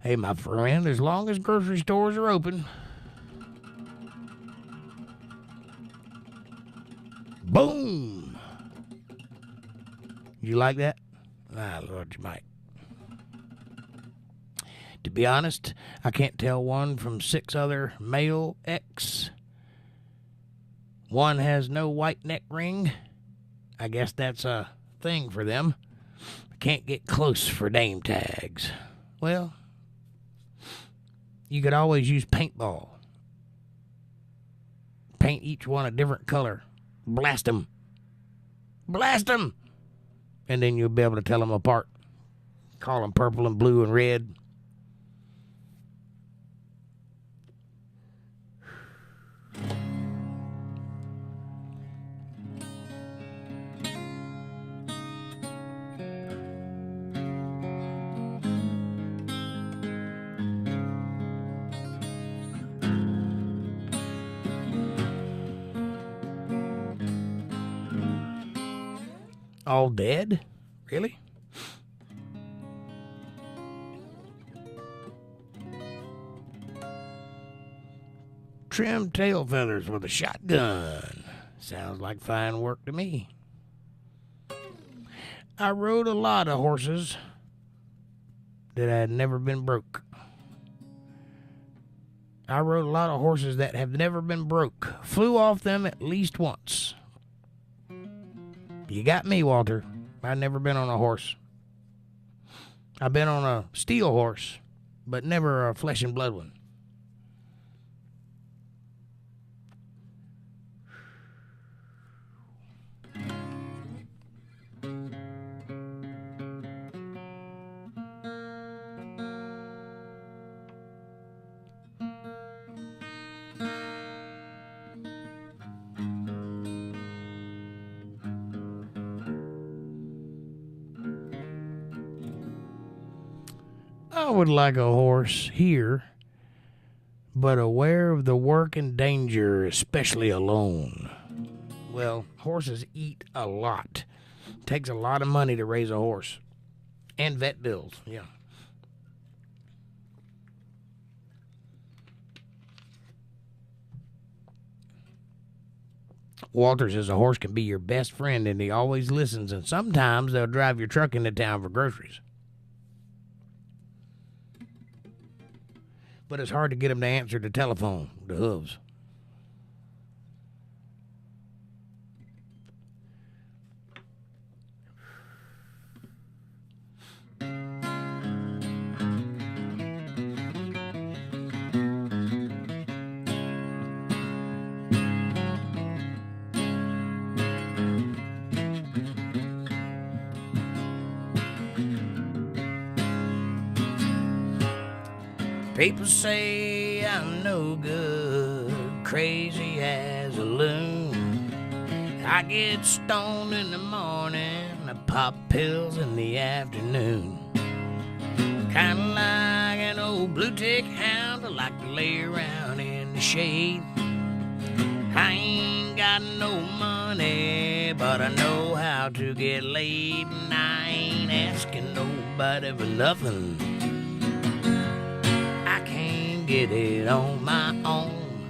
Hey, my friend, as long as grocery stores are open. Boom! You like that? Ah, Lord, you might. To be honest, I can't tell one from 6 other male X. One has no white neck ring. I guess that's a thing for them. I can't get close for name tags. Well, you could always use paintball. Paint each one a different color. Blast them. Blast them! And then you'll be able to tell them apart. Call them purple and blue and red. All dead? Really? Trim tail feathers with a shotgun. Sounds like fine work to me. I rode a lot of horses that had never been broke. I rode a lot of horses that have never been broke. Flew off them at least once. You got me, Walter. I've never been on a horse. I've been on a steel horse, but never a flesh and blood one. I would like a horse here, but aware of the work and danger, especially alone. Well, horses eat a lot. Takes a lot of money to raise a horse. And vet bills, yeah. Walter says a horse can be your best friend and he always listens, and sometimes they'll drive your truck into town for groceries. But it's hard to get them to answer the telephone, the hooves. People say I'm no good, crazy as a loon. I get stoned in the morning, I pop pills in the afternoon. Kinda like an old blue tick hound, I like to lay around in the shade. I ain't got no money, but I know how to get laid, and I ain't asking nobody for nothing. Get it on my own.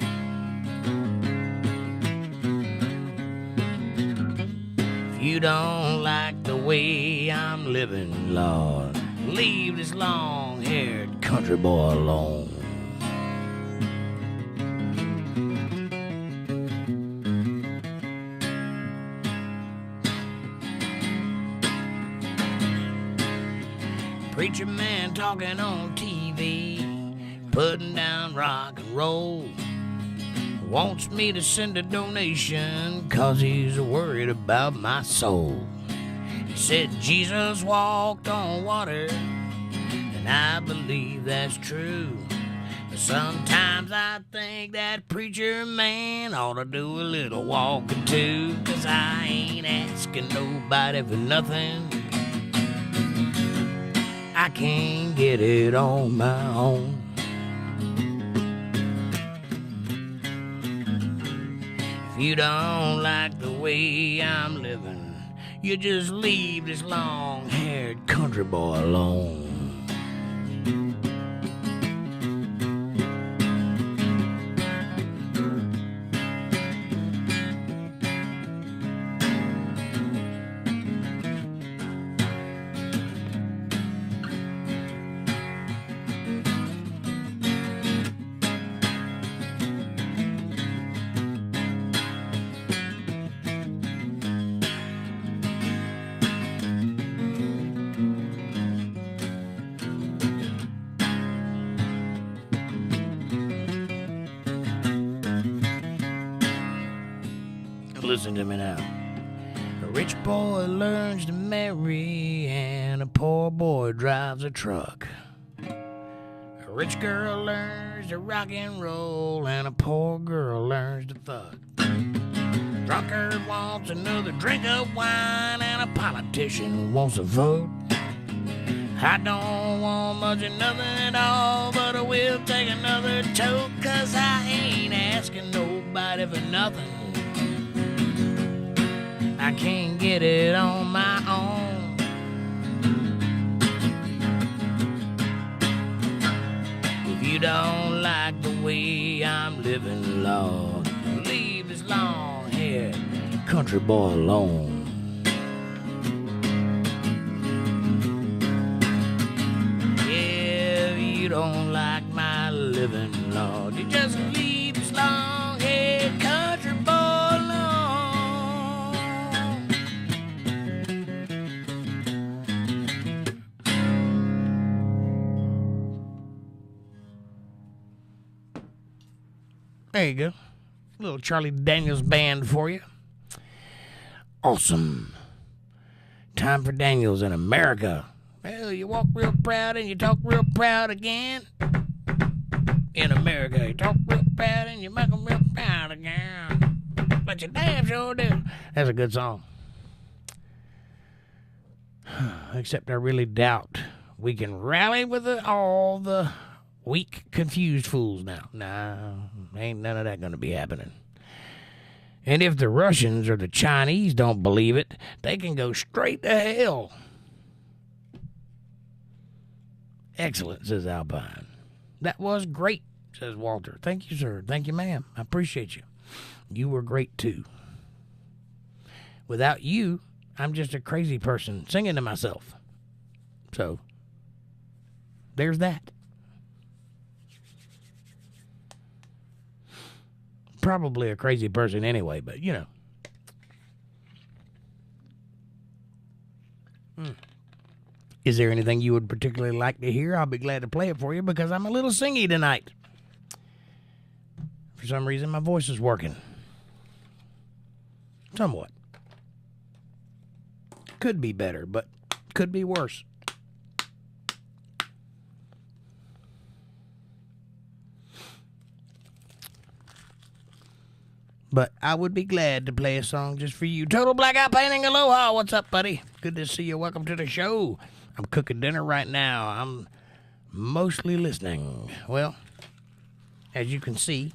If you don't like the way I'm living, Lord, leave this long-haired country boy alone. Preacher man talking on TV, putting down rock and roll. Wants me to send a donation, 'cause he's worried about my soul. He said Jesus walked on water, and I believe that's true. But sometimes I think that preacher man ought to do a little walking too, 'cause I ain't asking nobody for nothing. I can't get it on my own. If you don't like the way I'm living, you just leave this long-haired country boy alone. Listen to me now. A rich boy learns to marry, and a poor boy drives a truck. A rich girl learns to rock and roll, and a poor girl learns to fuck. Drunkard wants another drink of wine, and a politician wants a vote. I don't want much of nothing at all, but I will take another toke, 'cause I ain't asking nobody for nothing. I can't get it on my own. If you don't like the way I'm living, Lord, leave this long-haired country boy alone. If you don't like my living, Lord, you just leave this long-haired country boy alone. There you go. Little Charlie Daniels band for you. Awesome. Time for Daniels in America. Well, you walk real proud and you talk real proud again. In America, you talk real proud and you make them real proud again. But you damn sure do. That's a good song. Except I really doubt we can rally with all the weak, confused fools now. Nah, ain't none of that gonna be happening. And if the Russians or the Chinese don't believe it, they can go straight to hell. Excellent, says Alpine. That was great, says Walter. Thank you, sir. Thank you, ma'am. I appreciate you. You were great, too. Without you, I'm just a crazy person singing to myself. So, there's that. Probably a crazy person anyway, but you know. Is there anything you would particularly like to hear? I'll be glad to play it for you because I'm a little singy tonight. For some reason, my voice is working. Somewhat. Could be better, but could be worse. But I would be glad to play a song just for you. Total Blackout Painting, aloha. What's up, buddy? Good to see you. Welcome to the show. I'm cooking dinner right now. I'm mostly listening. Well, as you can see,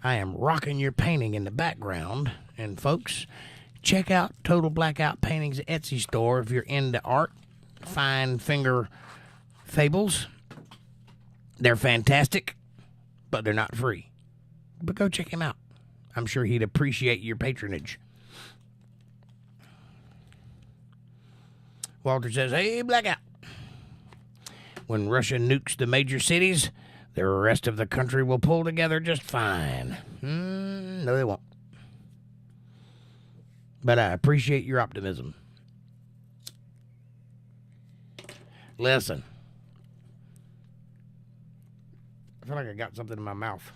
I am rocking your painting in the background. And folks, check out Total Blackout Painting's Etsy store if you're into art, fine finger fables. They're fantastic, but they're not free. But go check him out. I'm sure he'd appreciate your patronage. Walter says, hey, Blackout. When Russia nukes the major cities, the rest of the country will pull together just fine. No, they won't. But I appreciate your optimism. Listen. I feel like I got something in my mouth.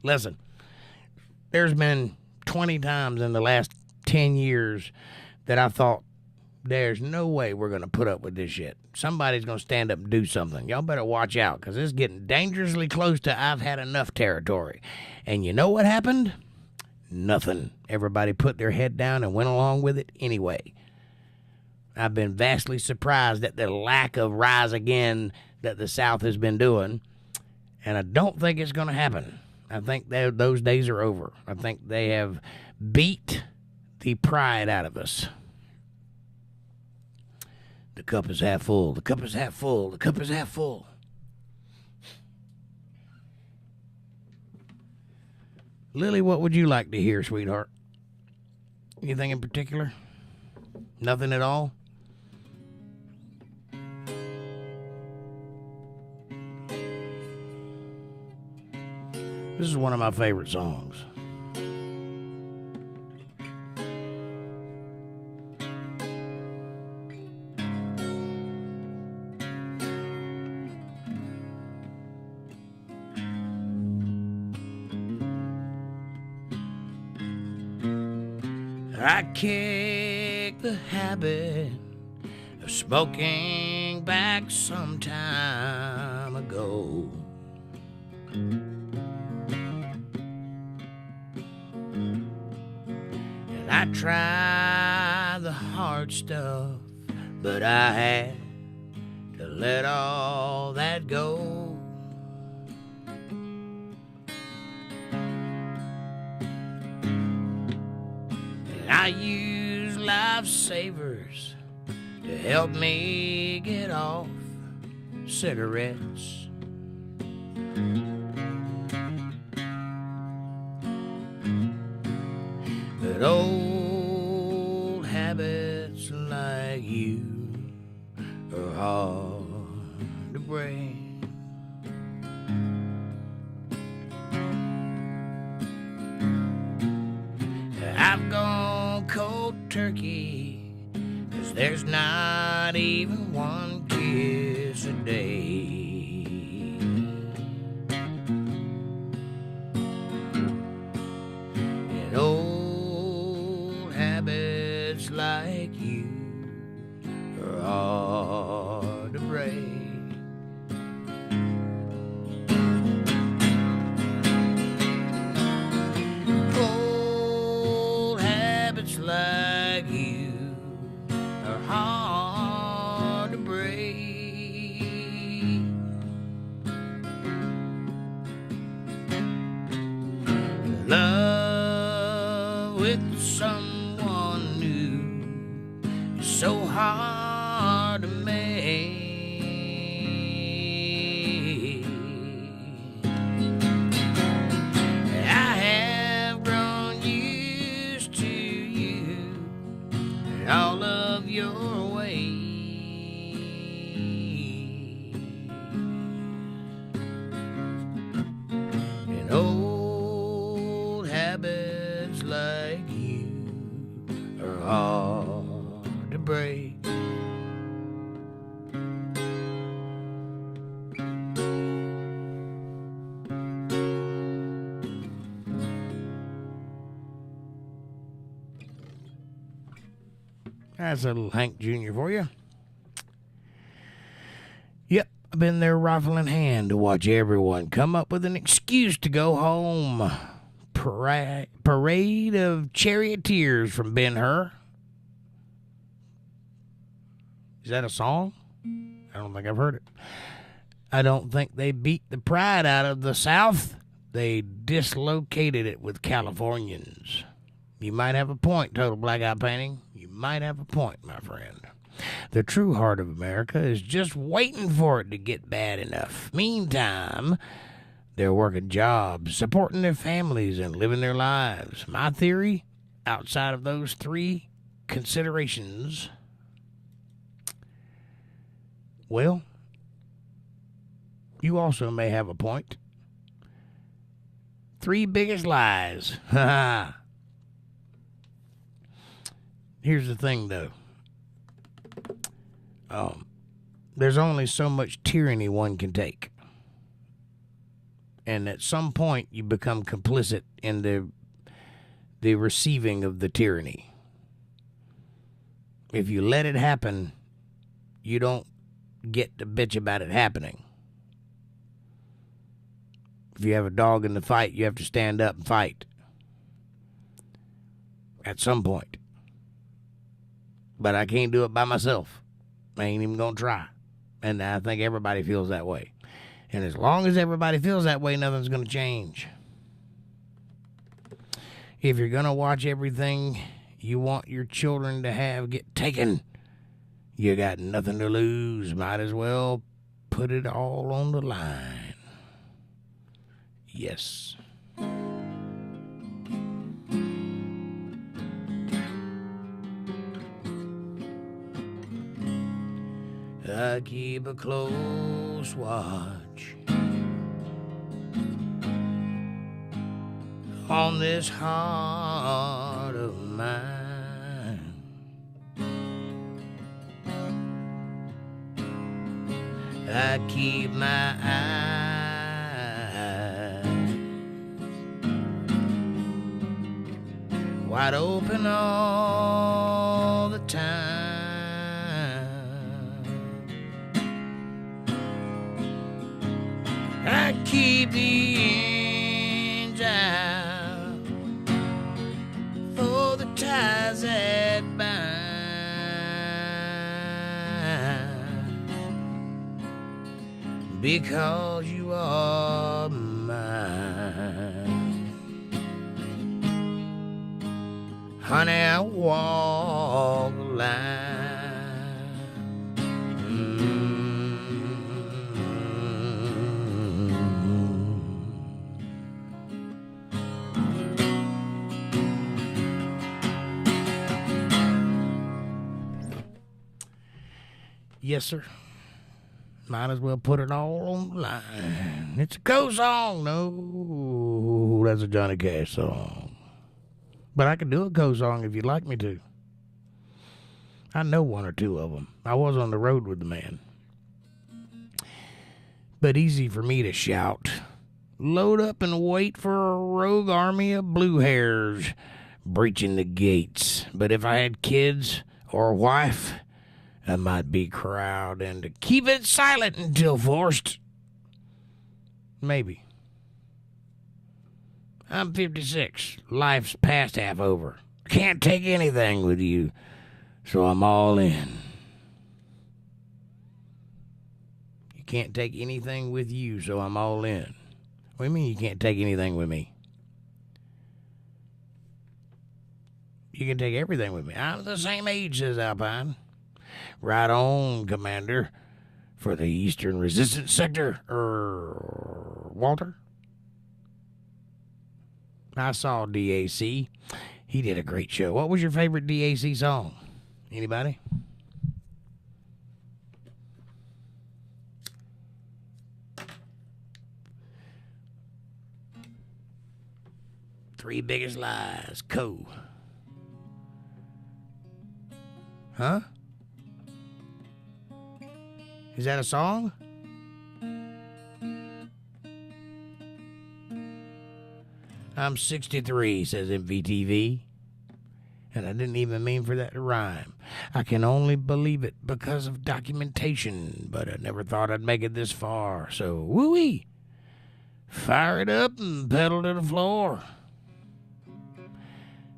Listen. There's been 20 times in the last 10 years that I thought, there's no way we're going to put up with this shit. Somebody's going to stand up and do something. Y'all better watch out, because it's getting dangerously close to I've had enough territory. And you know what happened? Nothing. Everybody put their head down and went along with it anyway. I've been vastly surprised at the lack of rise again that the South has been doing, and I don't think it's going to happen. I think those days are over. I think they have beat the pride out of us. The cup is half full. The cup is half full. The cup is half full. Lily, what would you like to hear, sweetheart? Anything in particular? Nothing at all? This is one of my favorite songs. I kicked the habit of smoking back some time ago. And I tried the hard stuff, but I had to let all that go. I use lifesavers to help me get off cigarettes. But old habits like you are hard to break. I've gone cold turkey, 'cause there's not even one kiss a day. And old habits like you are hard to break. Like you are hard to break. Love with someone new is so hard to make. I have grown used to all of your ways, and old habits like you are hard to break. That's a little Hank Jr. for you. Yep, I've been there rifle in hand to watch everyone come up with an excuse to go home. Parade of Charioteers from Ben-Hur. Is that a song? I don't think I've heard it. I don't think they beat the pride out of the South. They dislocated it with Californians. You might have a point, Total Blackout Painting. You might have a point, my friend. The true heart of America is just waiting for it to get bad enough. Meantime, they're working jobs, supporting their families, and living their lives. My theory, outside of those three considerations, well, you also may have a point. Three biggest lies. Ha ha. Here's the thing, though. There's only so much tyranny one can take. And at some point, you become complicit in the receiving of the tyranny. If you let it happen, you don't get to bitch about it happening. If you have a dog in the fight, you have to stand up and fight. At some point. But I can't do it by myself. I ain't even going to try. And I think everybody feels that way. And as long as everybody feels that way, nothing's going to change. If you're going to watch everything you want your children to have get taken, you got nothing to lose. Might as well put it all on the line. Yes. I keep a close watch on this heart of mine. I keep my eyes wide open all the time. I keep the ends out for the ties that bind, because you are mine. Honey, I walk the line. Yes, sir. Might as well put it all on the line. It's a co-song. No, that's a Johnny Cash song. But I can do a co-song if you'd like me to. I know one or two of them. I was on the road with the man. But easy for me to shout. Load up and wait for a rogue army of blue hairs breaching the gates. But if I had kids or a wife, I might be crowd and to keep it silent until forced. Maybe. I'm 56. Life's past half over. I can't take anything with you, so I'm all in. You can't take anything with you, so I'm all in. What do you mean you can't take anything with me? You can take everything with me. I'm the same age, says Alpine. Right on, Commander, for the Eastern Resistance Sector, Walter. I saw DAC. He did a great show. What was your favorite DAC song? Anybody? Three Biggest Lies, Co. Huh? Is that a song? I'm 63, says MVTV. And I didn't even mean for that to rhyme. I can only believe it because of documentation, but I never thought I'd make it this far. So, woo-wee. Fire it up and pedal to the floor.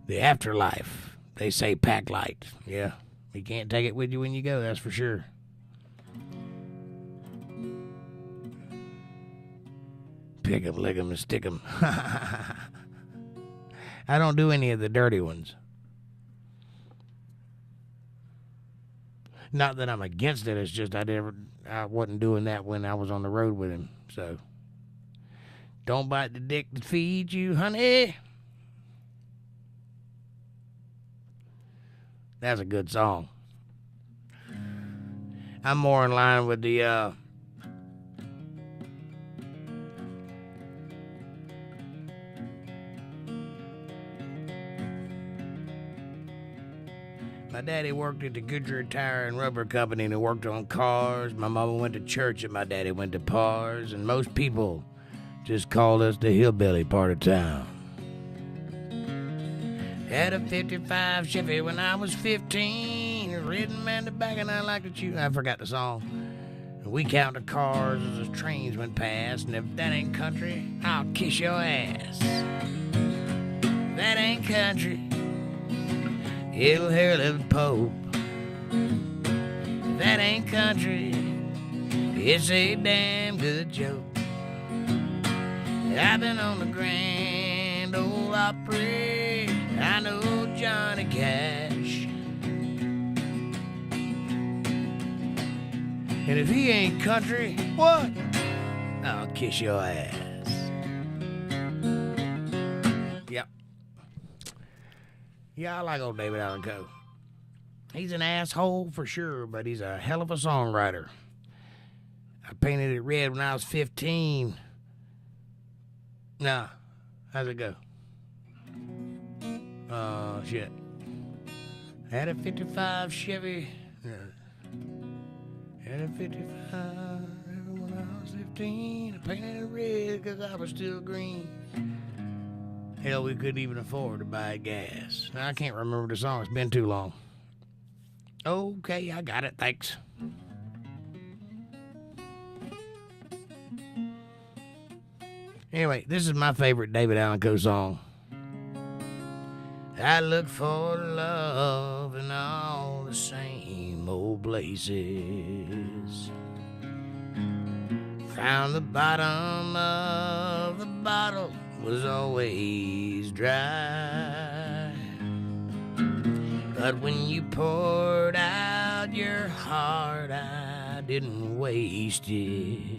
The afterlife. They say pack light. Yeah, you can't take it with you when you go, that's for sure. Pick 'em, lick 'em, and stick 'em. I don't do any of the dirty ones. Not that I'm against it. It's just I wasn't doing that when I was on the road with him. So, don't bite the dick that feeds you, honey. That's a good song. I'm more in line with the my daddy worked at the Goodyear Tire and Rubber Company and he worked on cars. My mama went to church and my daddy went to Pars. And most people just called us the hillbilly part of town. Had a 55 Chevy when I was 15. Ridden man the back and I liked to chew. I forgot the song. We count the cars as the trains went past. And if that ain't country, I'll kiss your ass. If that ain't country, it'll hair live Pope. If that ain't country, it's a damn good joke. I've been on the Grand Ole Opry I know Johnny Cash. And if he ain't country, what? I'll kiss your ass. Yep. Yeah, I like old David Allan Coe. He's an asshole for sure, but he's a hell of a songwriter. I painted it red when I was 15. Nah, how's it go? Oh, shit. I had a 55 Chevy. Had a 55 when I was 15. I painted it red because I was still green. Hell, we couldn't even afford to buy gas. I can't remember the song. It's been too long. Okay, I got it. Thanks. Anyway, this is my favorite David Allan Coe song. I look for love in all the same old places. Found the bottom of the bottle was always dry. But when you poured out your heart, I didn't waste it.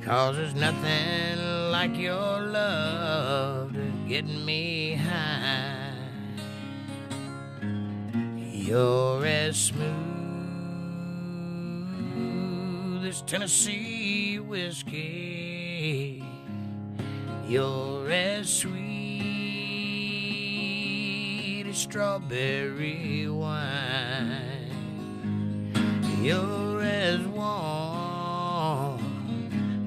'Cause there's nothing like your love to get me high. You're as smooth as Tennessee whiskey. You're as sweet as strawberry wine. You're as warm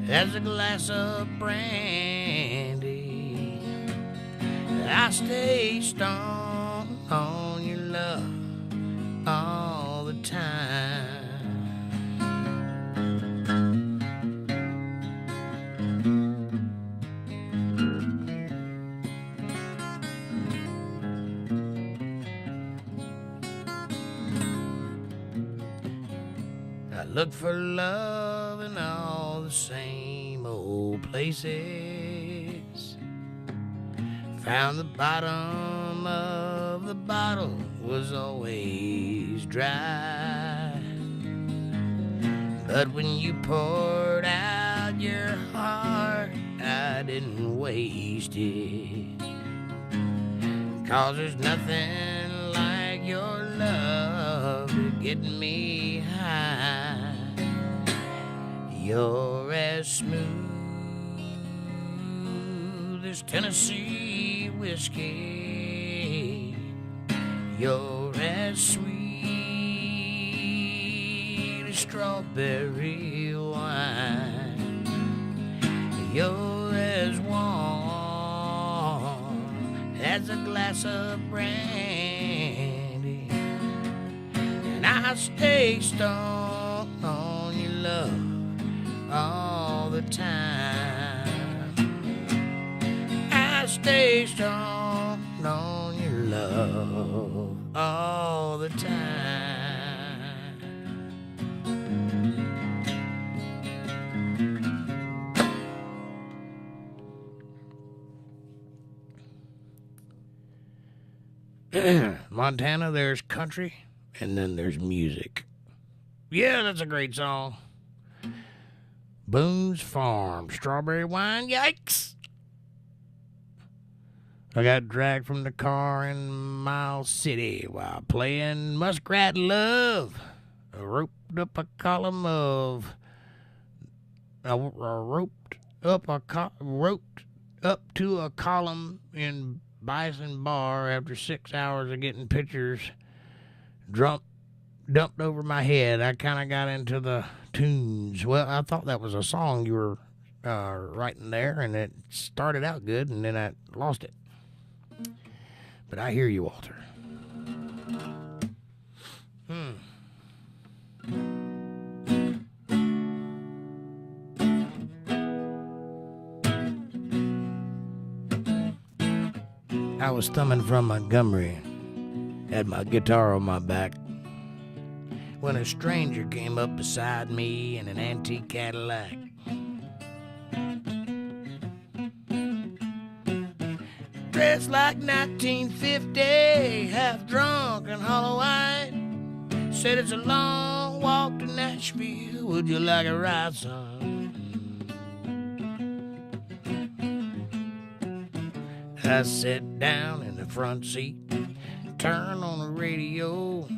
as a glass of brandy. I stay strong on your love all the time. I look for love in all the same old places. Found the bottom of the bottle was always dry. But when you poured out your heart, I didn't waste it. 'Cause there's nothing like your love to get me high. You're as smooth as Tennessee whiskey. You're as sweet as strawberry wine. You're as warm as a glass of brandy. And I stay strong on your love all the time. I stay strong on your love all the time. Montana, there's country, and then there's music. Yeah, that's a great song. Boone's Farm, strawberry wine, yikes. I got dragged from the car in Miles City while playing Muskrat Love. I roped up a column of... roped up to a column in Bison Bar after 6 hours of getting pictures dumped over my head. I kind of got into the tunes. Well, I thought that was a song you were writing there, and it started out good, and then I lost it. But I hear you, Walter. I was thumbing from Montgomery, had my guitar on my back, when a stranger came up beside me in an antique Cadillac. dressed like 1950, half drunk and hollow-eyed. Said it's a long walk to Nashville, would you like a ride, son? I sat down in the front seat, turned on the radio.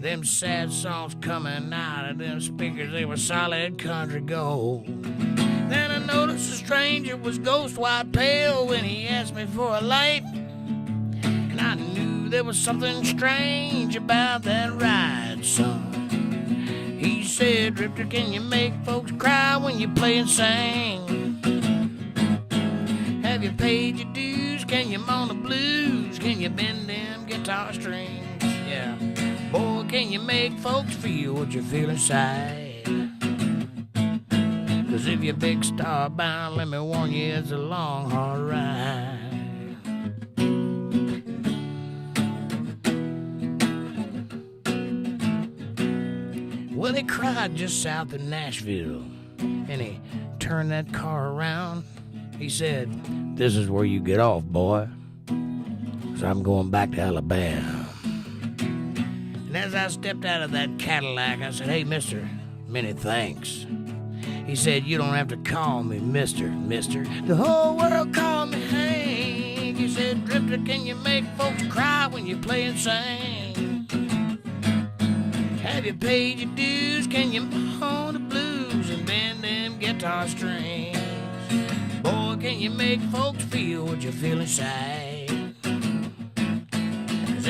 Them sad songs coming out of them speakers, they were solid country gold. Then I noticed the stranger was ghost white pale when he asked me for a light. And I knew there was something strange about that ride, son. He said, Drifter, can you make folks cry when you play and sing? Have you paid your dues? Can you moan the blues? Can you bend them guitar strings? Yeah. Boy, can you make folks feel what you feel inside? 'Cause if you're big star bound, let me warn you, it's a long, hard ride. Well, he cried just south of Nashville, and he turned that car around. He said, this is where you get off, boy, 'cause I'm going back to Alabama. And as I stepped out of that Cadillac, I said, hey, mister, many thanks. He said, you don't have to call me mister. The whole world called me Hank. He said, Drifter, can you make folks cry when you play and sing? Have you paid your dues? Can you moan the blues and bend them guitar strings? Boy, can you make folks feel what you feel inside?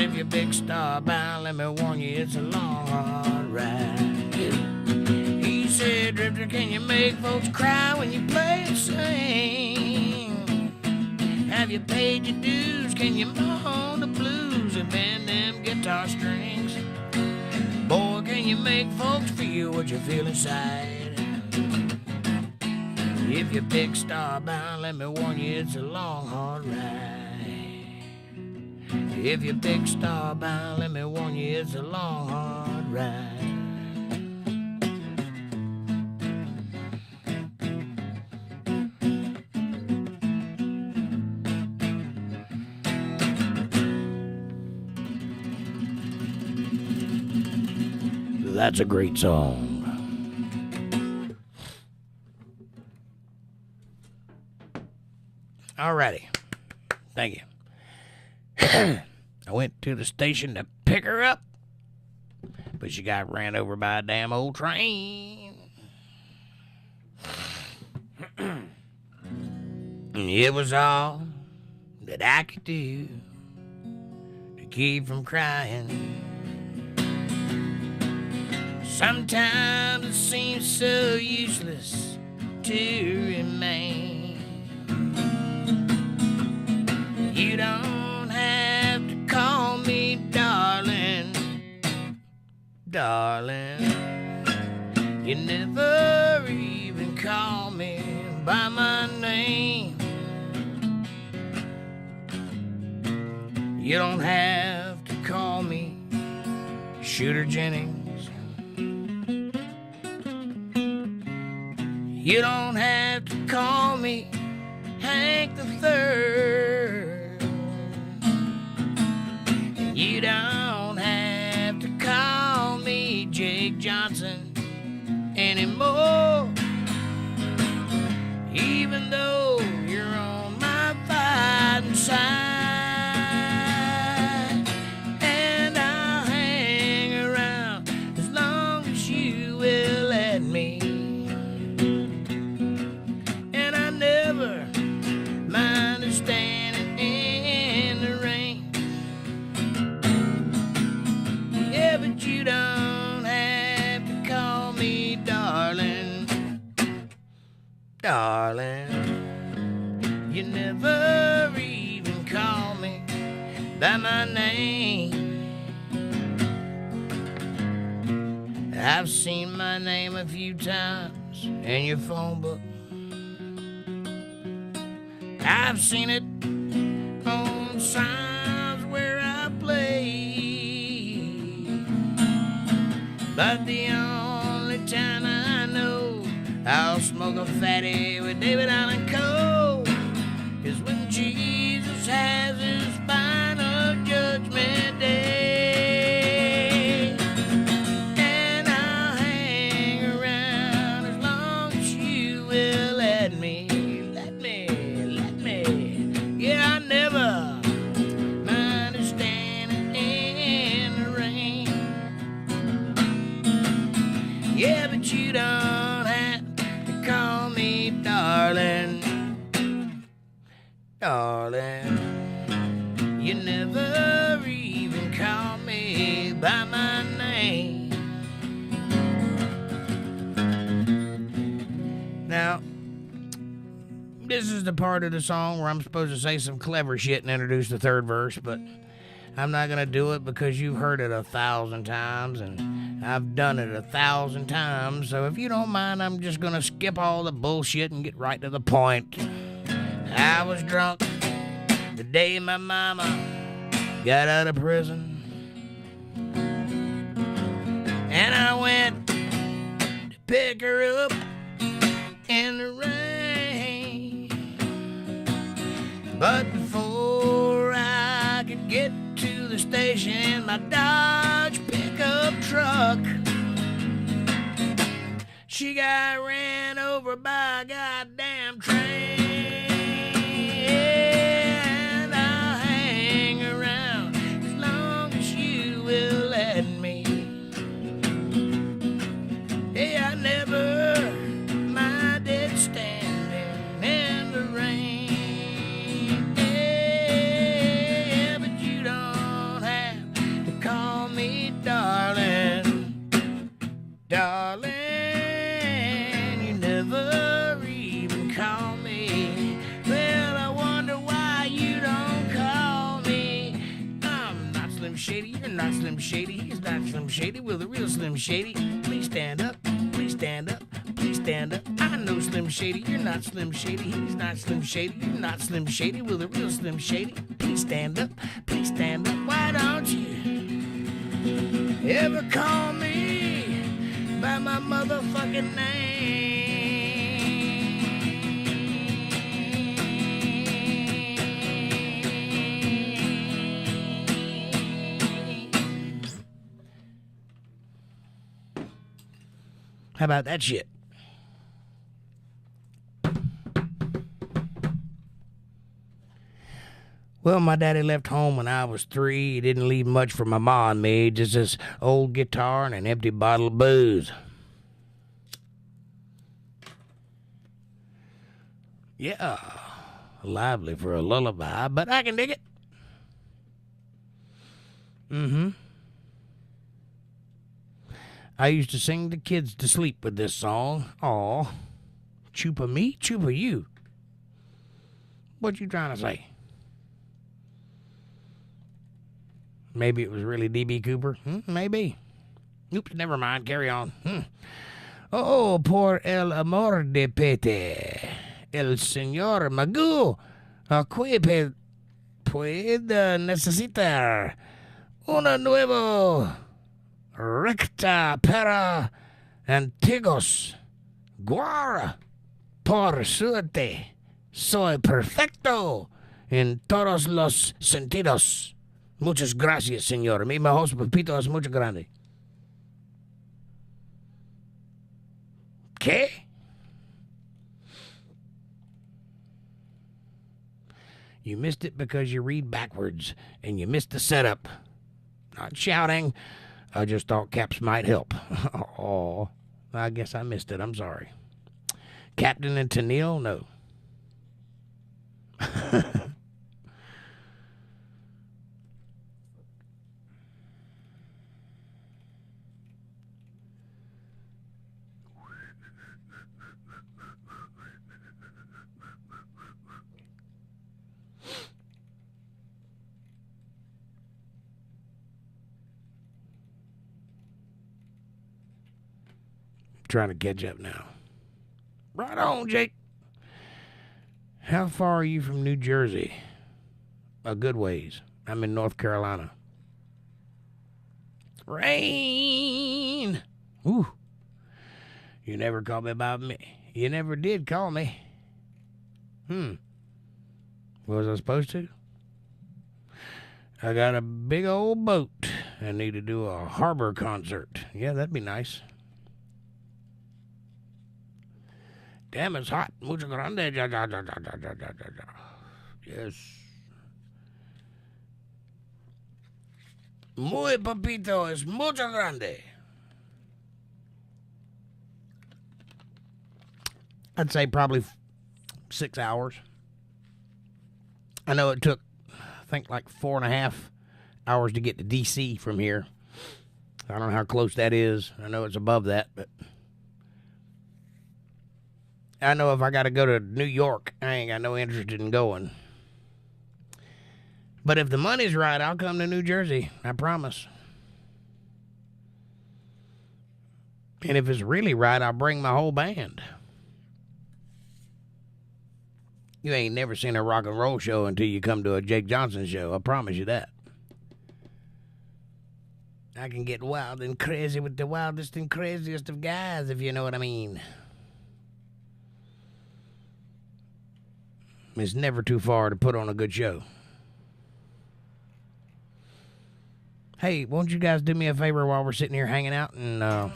If you're big star bound, let me warn you, it's a long, hard ride. He said, Drifter, can you make folks cry when you play and sing? Have you paid your dues? Can you moan the blues and bend them guitar strings? Boy, can you make folks feel what you feel inside? If you're big star bound, let me warn you, it's a long, hard ride. If you're big star bound, let me warn you, it's a long, hard ride. That's a great song. Alrighty. Thank you. I went to the station to pick her up, but she got ran over by a damn old train. It was all that I could do to keep from crying. Sometimes it seems so useless to remain. You don't have to call me darling, darling. You never even call me by my name. You don't have to call me Shooter Jennings. You don't have to call me Hank the Third. You don't have to call me Jake Johnson anymore. Even though you're on my fighting side. And I'll hang around as long as you will let me. Darling, you never even call me by my name. I've seen my name a few times in your phone book. I've seen it on signs where I play. But the only time I know I'll smoke a fatty with David Allen Coe is when Jesus had by my name. Now, this is the part of the song where I'm supposed to say some clever shit and introduce the third verse, but I'm not going to do it because you've heard it 1,000 times and I've done it 1,000 times. So if you don't mind, I'm just going to skip all the bullshit and get right to the point. I was drunk the day my mama got out of prison, and I went to pick her up in the rain. But before I could get to the station in my Dodge pickup truck, she got ran over by a goddamn train. And I'll hang around as long as you will let me. Hey, I never minded standing in the rain. Yeah, but you don't have to call me darling, darling. You never even call me. Well, I wonder why you don't call me. I'm not Slim Shady, you're not Slim Shady. He's not Slim Shady, we're the real Slim Shady. Please stand up, please stand up, please stand up. I know Slim Shady, you're not Slim Shady. He's not Slim Shady, you're not Slim Shady, we're the real Slim Shady. Please stand up, please stand up. Why don't you ever call me by my motherfucking name? How about that shit? Well, my daddy left home when I was 3. He didn't leave much for my ma and me, just this old guitar and an empty bottle of booze. Yeah, lively for a lullaby, but I can dig it. I used to sing the kids to sleep with this song. Aw, chupa me, chupa you. What you trying to say? Maybe it was really D.B. Cooper. Maybe. Oops, never mind. Carry on. Oh, por el amor de Pete, el señor Magoo, puede necesitar una nuevo recta para antiguos. Guara, por suerte, soy perfecto en todos los sentidos. Muchas gracias, señor. Mi mejor papito es mucho grande. ¿Qué? You missed it because you read backwards, and you missed the setup. Not shouting. I just thought caps might help. Oh, I guess I missed it. I'm sorry. Captain and Tennille? No. Trying to catch up now. Right on, Jake. How far are you from New Jersey? A good ways. I'm in North Carolina. Rain. Ooh. You never called me about me. You never did call me. Was I supposed to? I got a big old boat. I need to do a harbor concert. Yeah, that'd be nice. Damn, it's hot. Mucho grande. Yes. Muy papito es mucho grande. I'd say probably 6 hours. I know it took, I think, like 4.5 hours to get to D.C. from here. I don't know how close that is. I know it's above that, but I know if I got to go to New York, I ain't got no interest in going. But if the money's right, I'll come to New Jersey. I promise. And if it's really right, I'll bring my whole band. You ain't never seen a rock and roll show until you come to a Jake Johnson show. I promise you that. I can get wild and crazy with the wildest and craziest of guys, if you know what I mean. It's never too far to put on a good show. Hey, won't you guys do me a favor while we're sitting here hanging out and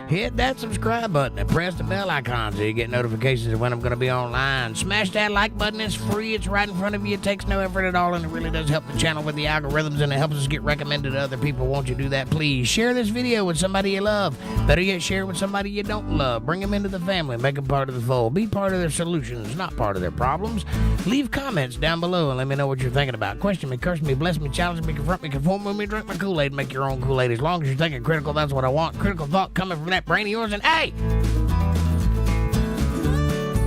hit that subscribe button and press the bell icon so you get notifications of when I'm going to be online. Smash that like button. It's free. It's right in front of you. It takes no effort at all, and it really does help the channel with the algorithms, and it helps us get recommended to other people. Won't you do that, please? Share this video with somebody you love. Better yet, share it with somebody you don't love. Bring them into the family. Make them part of the fold. Be part of their solutions, not part of their problems. Leave comments down below and let me know what you're thinking about. Question me, curse me, bless me, challenge me, confront me, conform with me, drink my Kool-Aid, make your own Kool-Aid. As long as you're thinking critical, that's what I want. Critical thought coming from that brain of yours. And hey,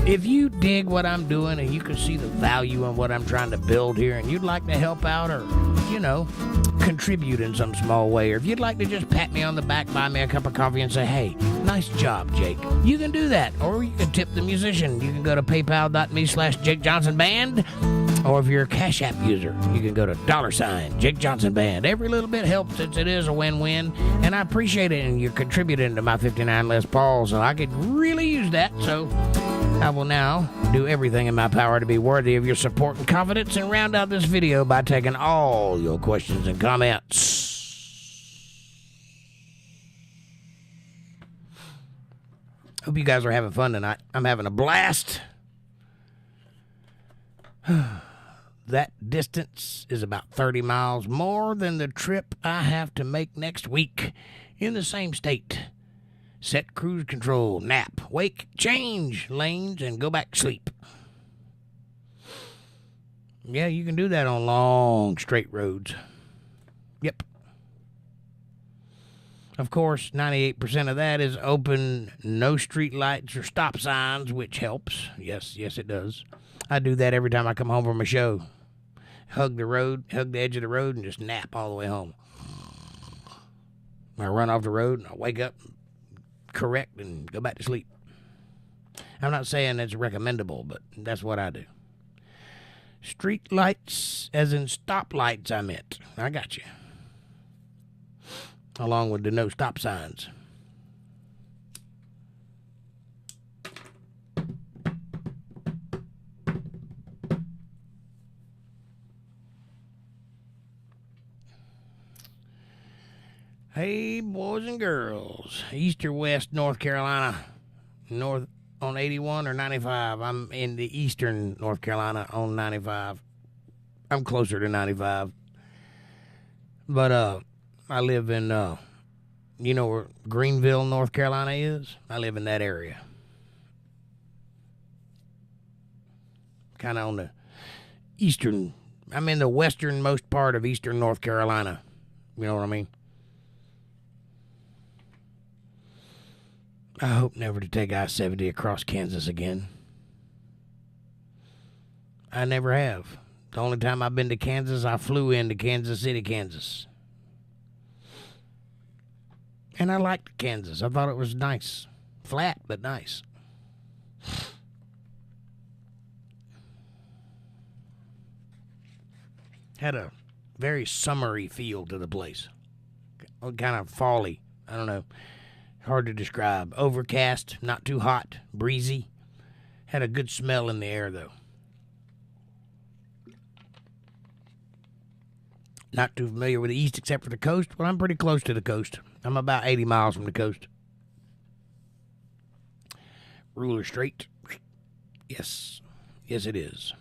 if you dig what I'm doing and you can see the value in what I'm trying to build here, and you'd like to help out or, contribute in some small way, or if you'd like to just pat me on the back, buy me a cup of coffee and say, hey, nice job, Jake, you can do that. Or you can tip the musician. You can go to paypal.me/JakeJohnsonBand. Or if you're a CashApp user, you can go to $JakeJohnsonBand. Every little bit helps, since it is a win-win, and I appreciate it, and you're contributing to my 59 Les Paul, so I could really use that. So I will now do everything in my power to be worthy of your support and confidence, and round out this video by taking all your questions and comments. Hope you guys are having fun tonight. I'm having a blast. That distance is about 30 miles more than the trip I have to make next week in the same state. Set cruise control, nap, wake, change lanes, and go back to sleep. Yeah, you can do that on long, straight roads. Yep. Of course, 98% of that is open, no street lights or stop signs, which helps. Yes, it does. I do that every time I come home from a show. Hug the edge of the road, and just nap all the way home. I run off the road, and I wake up, correct, and go back to sleep. I'm not saying it's recommendable, but that's what I do. Street lights, as in stop lights, I meant. I got you. Along with the no stop signs. Hey, boys and girls, east or west North Carolina, north on 81 or 95. I'm in the eastern North Carolina on 95. I'm closer to 95. But I live in, you know where Greenville, North Carolina is? I live in that area. Kind of on the eastern, I'm in the westernmost part of eastern North Carolina. You know what I mean? I hope never to take I-70 across Kansas again. I never have. The only time I've been to Kansas, I flew into Kansas City, Kansas. And I liked Kansas. I thought it was nice. Flat, but nice. Had a very summery feel to the place. Kind of fally. I don't know. Hard to describe. Overcast, not too hot, breezy. Had a good smell in the air, though. Not too familiar with the east except for the coast. Well, I'm pretty close to the coast. I'm about 80 miles from the coast. Ruler straight. Yes. Yes, it is.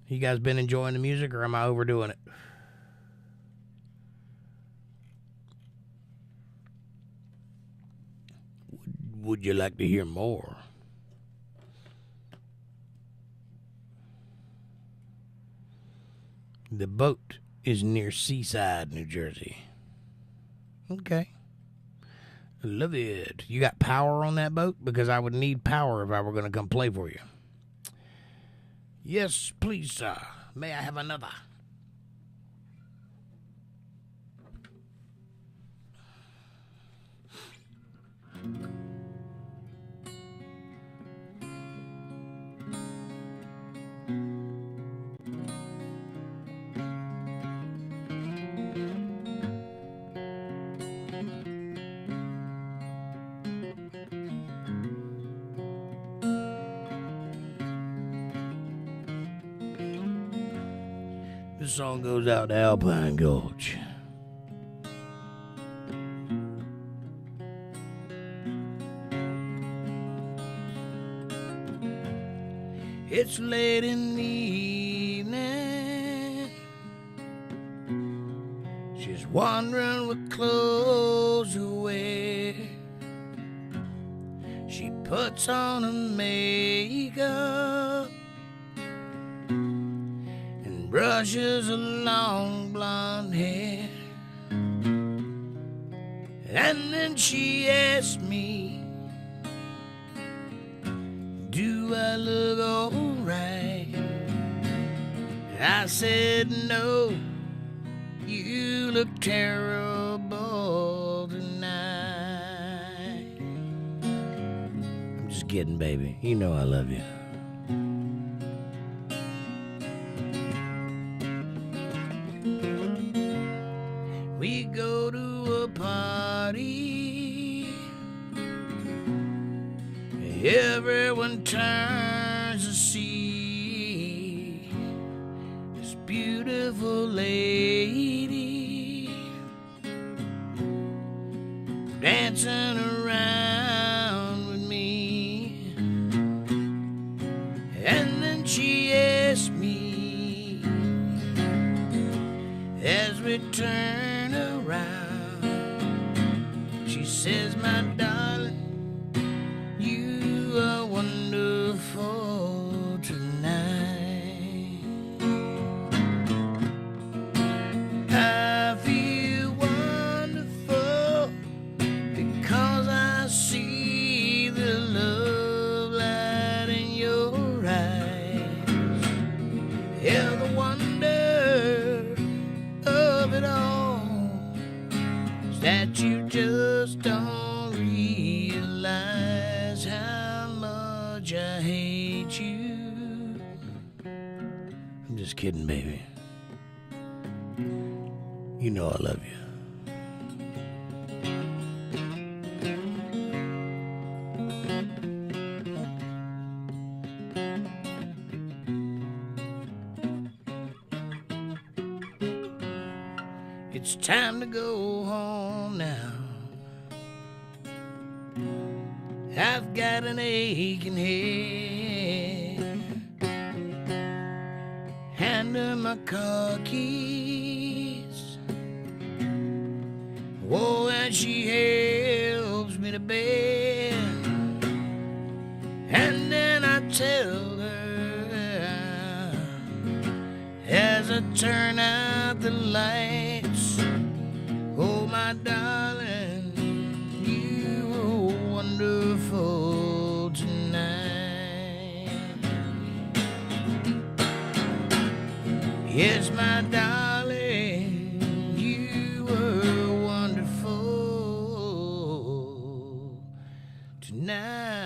You guys been enjoying the music, or am I overdoing it? Would you like to hear more? The boat is near Seaside, New Jersey. Okay. Love it. You got power on that boat? Because I would need power if I were going to come play for you. Yes, please, sir. May I have another? This song goes out to Alpine Gulch. It's late in the evening. She's wondering what clothes to wear. She puts on her makeup and brushes her long blonde hair. And then she asks me, do I look alright? I said, no, you look terrible tonight. I'm just kidding, baby. You know I love you. We go to a party. Everyone turns to see this beautiful lady dancing around with me. And then she asks me as we turn around, she says, my darling, you are wonderful tonight. I feel wonderful because I see the love light in your eyes. Yeah, the wonder of it all is that you just don't realize how much I hate you. I'm just kidding, baby. You know I love you. It's time to go home now. I've got an aching head. Hand her my car keys. Whoa, and she helps me to bed. And then I tell her as I turn out the lights, oh, my darling, you were wonderful tonight. Yes, my darling, you were wonderful tonight.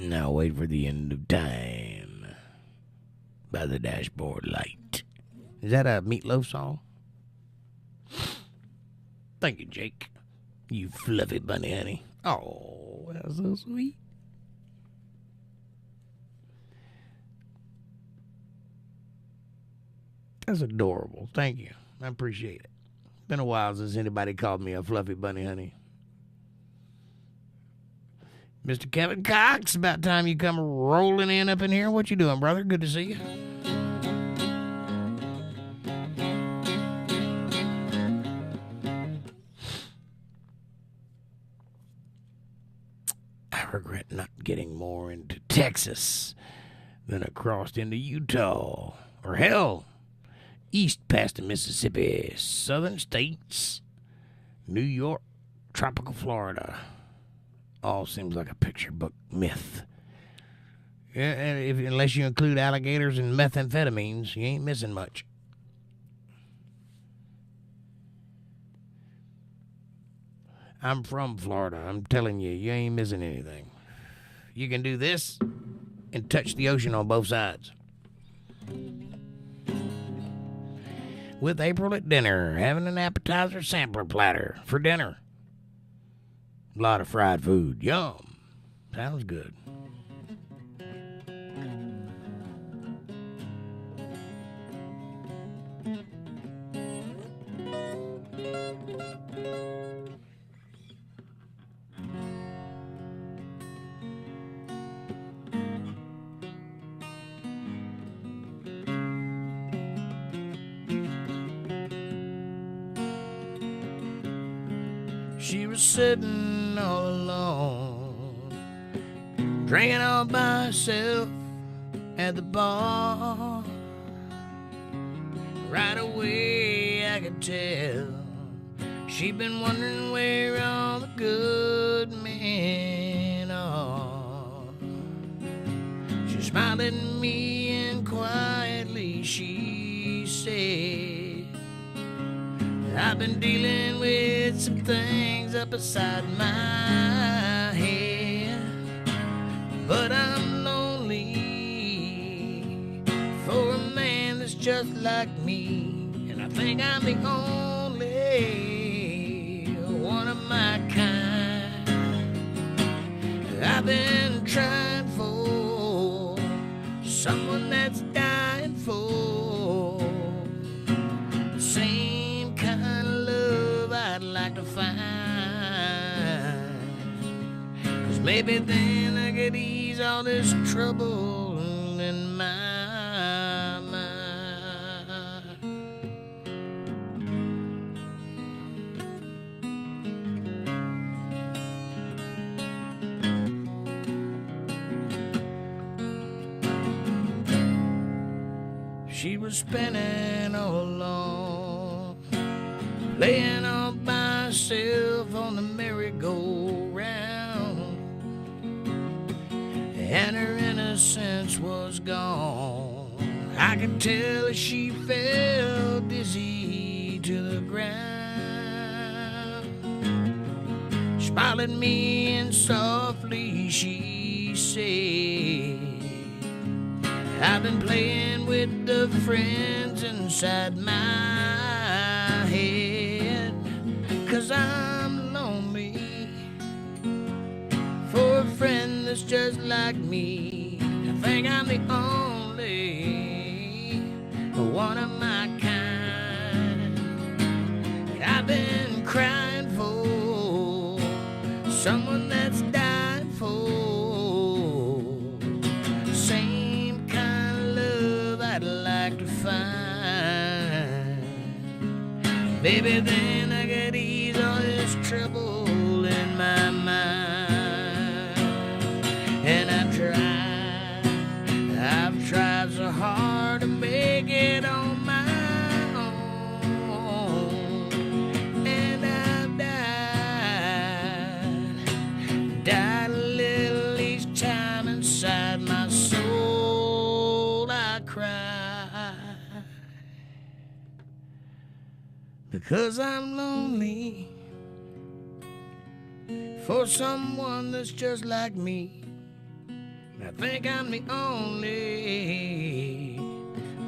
Now wait for the end of time by the dashboard light. Is that a Meatloaf song? Thank you, Jake. You fluffy bunny, honey. Oh, that's so sweet. That's adorable. Thank you. I appreciate it. Been a while since anybody called me a fluffy bunny, honey. Mr. Kevin Cox, about time you come rolling in up in here. What you doing, brother? Good to see you. I regret not getting more into Texas than I crossed into Utah. Or hell, east past the Mississippi, southern states, New York, tropical Florida. All seems like a picture book myth. Yeah, unless you include alligators and methamphetamines, you ain't missing much. I'm from Florida. I'm telling you, you ain't missing anything. You can do this and touch the ocean on both sides. With April at dinner, having an appetizer sampler platter for dinner. A lot of fried food. Yum. Sounds good. She was sitting all alone, drinking all by herself at the bar. Right away I could tell she'd been wondering where all the good men are. She smiled at me and quietly she said, I've been dealing with some things up inside my head, but I'm lonely for a man that's just like me, and I think I'm the only one of my kind. I've been trying for someone that's dying for the same kind of love I'd like to find, 'cause maybe then I could ease all this trouble in my mind. She was spinning all alone, laying all by herself on the merry-go-round, and her innocence was gone. I could tell she fell dizzy to the ground. She smiled at me and softly she said, I've been playing with the friends inside my head, 'cause I'm lonely for a friend that's just like me. I think I'm the only one of my kind. I've been crying for someone that's died for the same kind of love I'd like to find. Maybe then I could ease all this trouble in my mind. And I've tried so hard to make it on my own, and I've died a little each time inside my soul. I cry because I'm lonely for someone that's just like me. I think I'm the only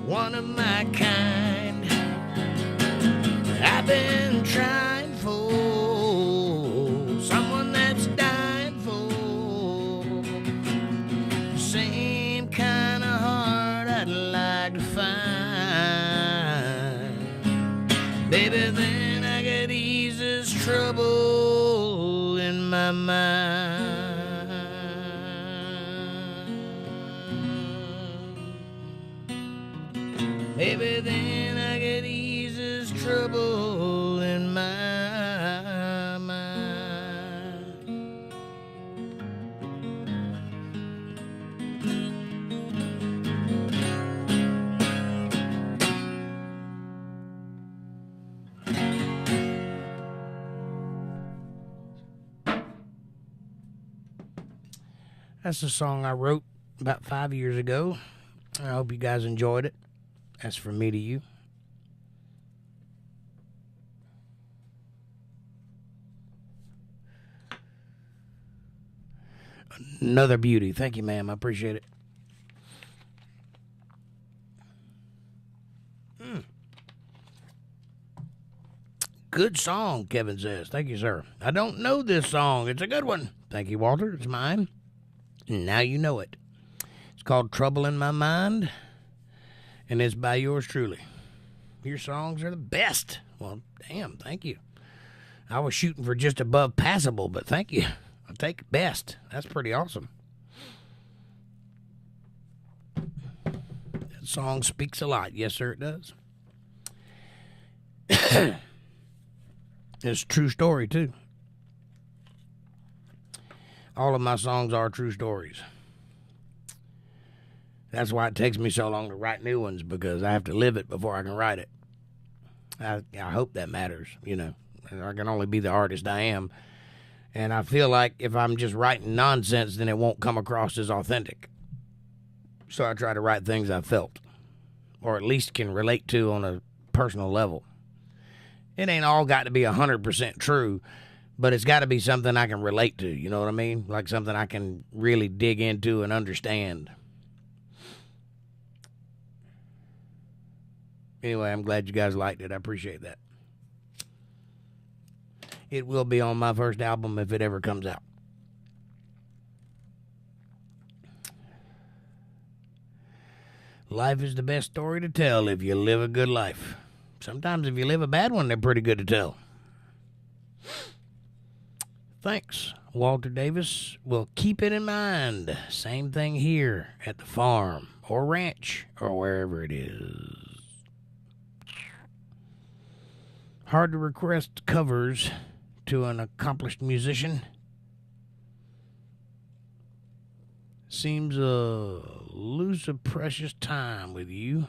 one of my kind. I've been trying for someone that's dying for the same kind of heart I'd like to find. Maybe then I could ease this trouble in my mind. Maybe then I could ease this trouble in my mind. That's a song I wrote about 5 years ago. I hope you guys enjoyed it. That's from me to you. Another beauty. Thank you, ma'am. I appreciate it. Good song, Kevin says. Thank you, sir. I don't know this song. It's a good one. Thank you, Walter. It's mine. Now you know it. It's called Trouble in My Mind, and it's by yours truly. Your songs are the best. Well, damn, thank you. I was shooting for just above passable, but thank you. I'll take best. That's pretty awesome. That song speaks a lot. Yes, sir, it does. It's a true story, too. All of my songs are true stories. That's why it takes me so long to write new ones, because I have to live it before I can write it. I hope that matters, you know. I can only be the artist I am. And I feel like if I'm just writing nonsense, then it won't come across as authentic. So I try to write things I felt, or at least can relate to on a personal level. It ain't all got to be 100% true, but it's got to be something I can relate to, you know what I mean? Like something I can really dig into and understand. Anyway, I'm glad you guys liked it. I appreciate that. It will be on my first album if it ever comes out. Life is the best story to tell if you live a good life. Sometimes if you live a bad one, they're pretty good to tell. Thanks, Walter Davis. We'll keep it in mind. Same thing here at the farm or ranch or wherever it is. Hard to request covers to an accomplished musician. Seems a loss of precious time with you.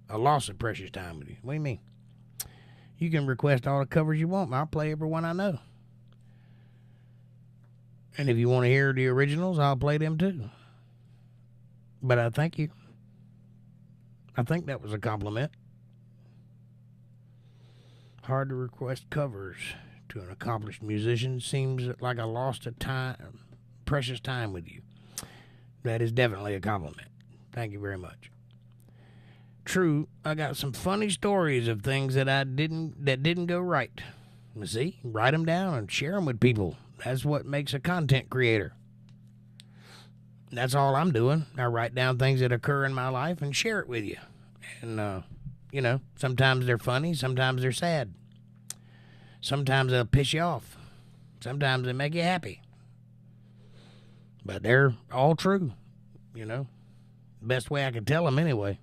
A loss of precious time with you. What do you mean? You can request all the covers you want. I'll play every one I know. And if you want to hear the originals, I'll play them too. But I thank you. I think that was a compliment. Hard to request covers to an accomplished musician. Seems like a loss of time, precious time with you. That is definitely a compliment. Thank you very much. True, I got some funny stories of things that didn't go right. You see, write them down and share them with people. That's what makes a content creator. That's all I'm doing. I write down things that occur in my life and share it with you. And, you know, sometimes they're funny, sometimes they're sad. Sometimes they'll piss you off. Sometimes they make you happy. But they're all true, you know. Best way I can tell them anyway.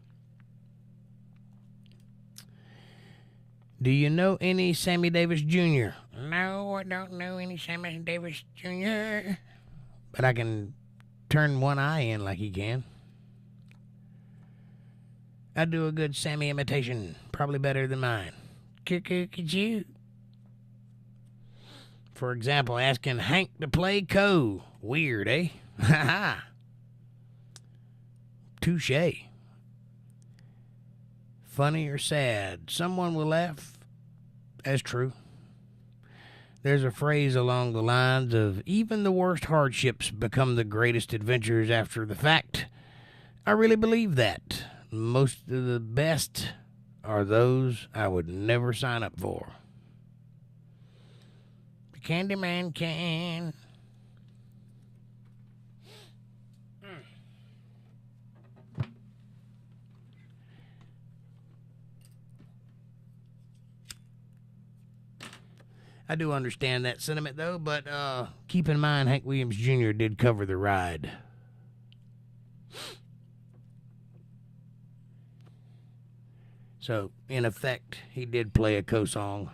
Do you know any Sammy Davis Jr.? No, I don't know any Sammy Davis Jr. But I can turn one eye in like he can. I do a good Sammy imitation, probably better than mine. Could For example, asking Hank to play Co. Weird, eh? Ha ha. Touche. Funny or sad? Someone will laugh. That's true. There's a phrase along the lines of, even the worst hardships become the greatest adventures after the fact. I really believe that. Most of the best are those I would never sign up for. The Candyman can. I do understand that sentiment, though, but keep in mind Hank Williams Jr. did cover the ride. So, in effect, he did play a co-song.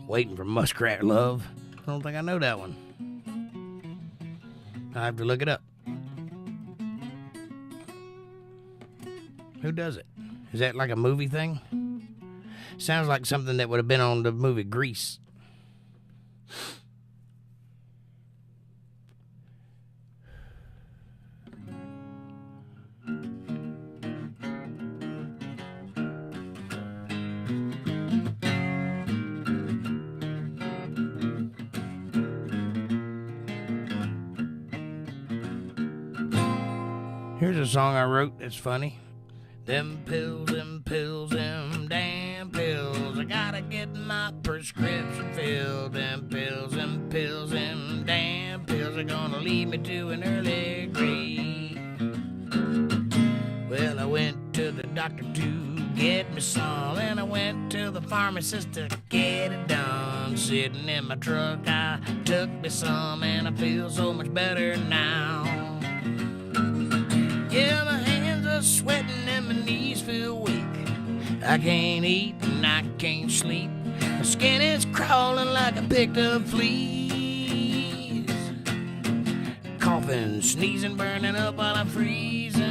Waiting for Muskrat Love. I don't think I know that one. I have to look it up. Who does it? Is that like a movie thing? Sounds like something that would have been on the movie Grease. Here's a song I wrote that's funny. Them pills, them damn pills. I gotta get my prescription filled. Them pills, them damn pills are gonna lead me to an early grave. Well, I went to the doctor to get me some, and I went to the pharmacist to get it done. Sitting in my truck, I took me some, and I feel so much better now. Yeah, my hands are sweating and my knees feel weak. I can't eat and I can't sleep. My skin is crawling like I picked up fleas. Coughing, sneezing, burning up while I'm freezing.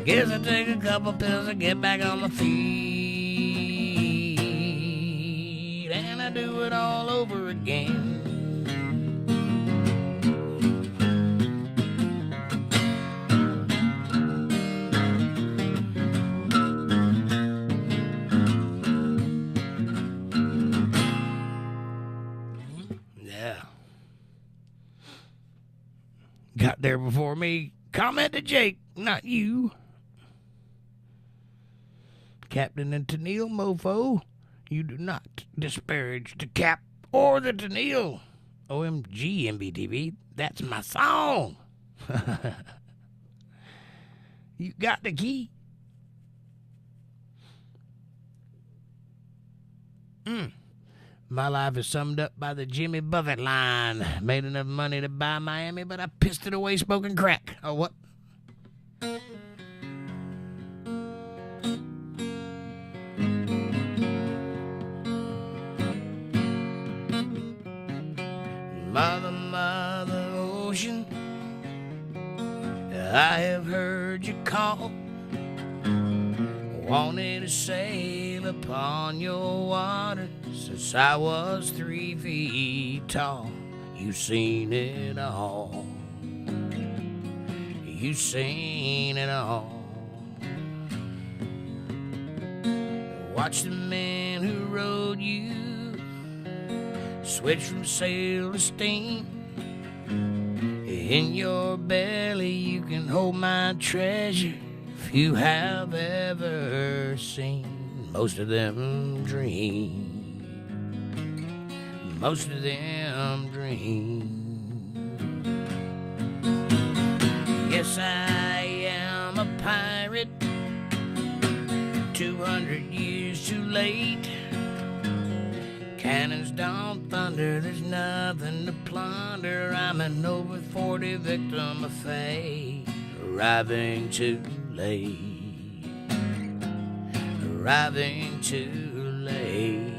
Guess I take a couple pills to get back on my feet. And I do it all over again. Got there before me. Comment to Jake, not you. Captain and Tennille, mofo. You do not disparage the Cap or the Tennille. OMG, MBTV. That's my song. You got the key. My life is summed up by the Jimmy Buffett line. Made enough money to buy Miami, but I pissed it away smoking crack. Oh, what? Mother, mother ocean, I have heard you call. Wanted to sail upon your waters since I was 3 feet tall. You seen it all. You seen it all. Watch the man who rode you switch from sail to steam. In your belly you can hold my treasure if you have ever seen. Most of them dream. Most of them dream. Yes, I am a pirate, 200 years too late. Cannons don't thunder, there's nothing to plunder. I'm an over 40 victim of fate, arriving too late, arriving too late.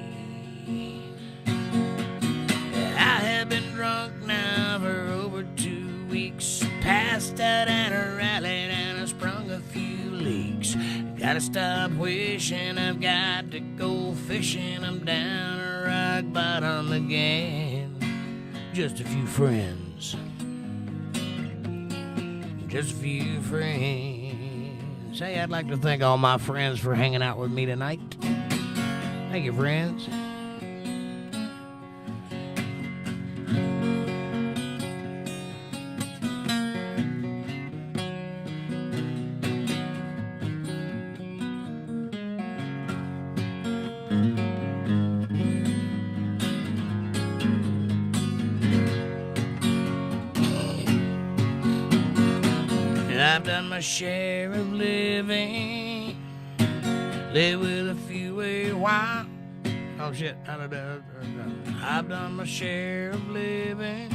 I have been drunk now for over 2 weeks, passed out at a rally and I sprung a few leaks. Gotta stop wishing, I've got to go fishing. I'm down a rock bottom again. Just a few friends, just a few friends. Hey, I'd like to thank all my friends for hanging out with me tonight. Thank you, friends. I've done my share of living, live with a few a while. Oh shit, I've done my share of living.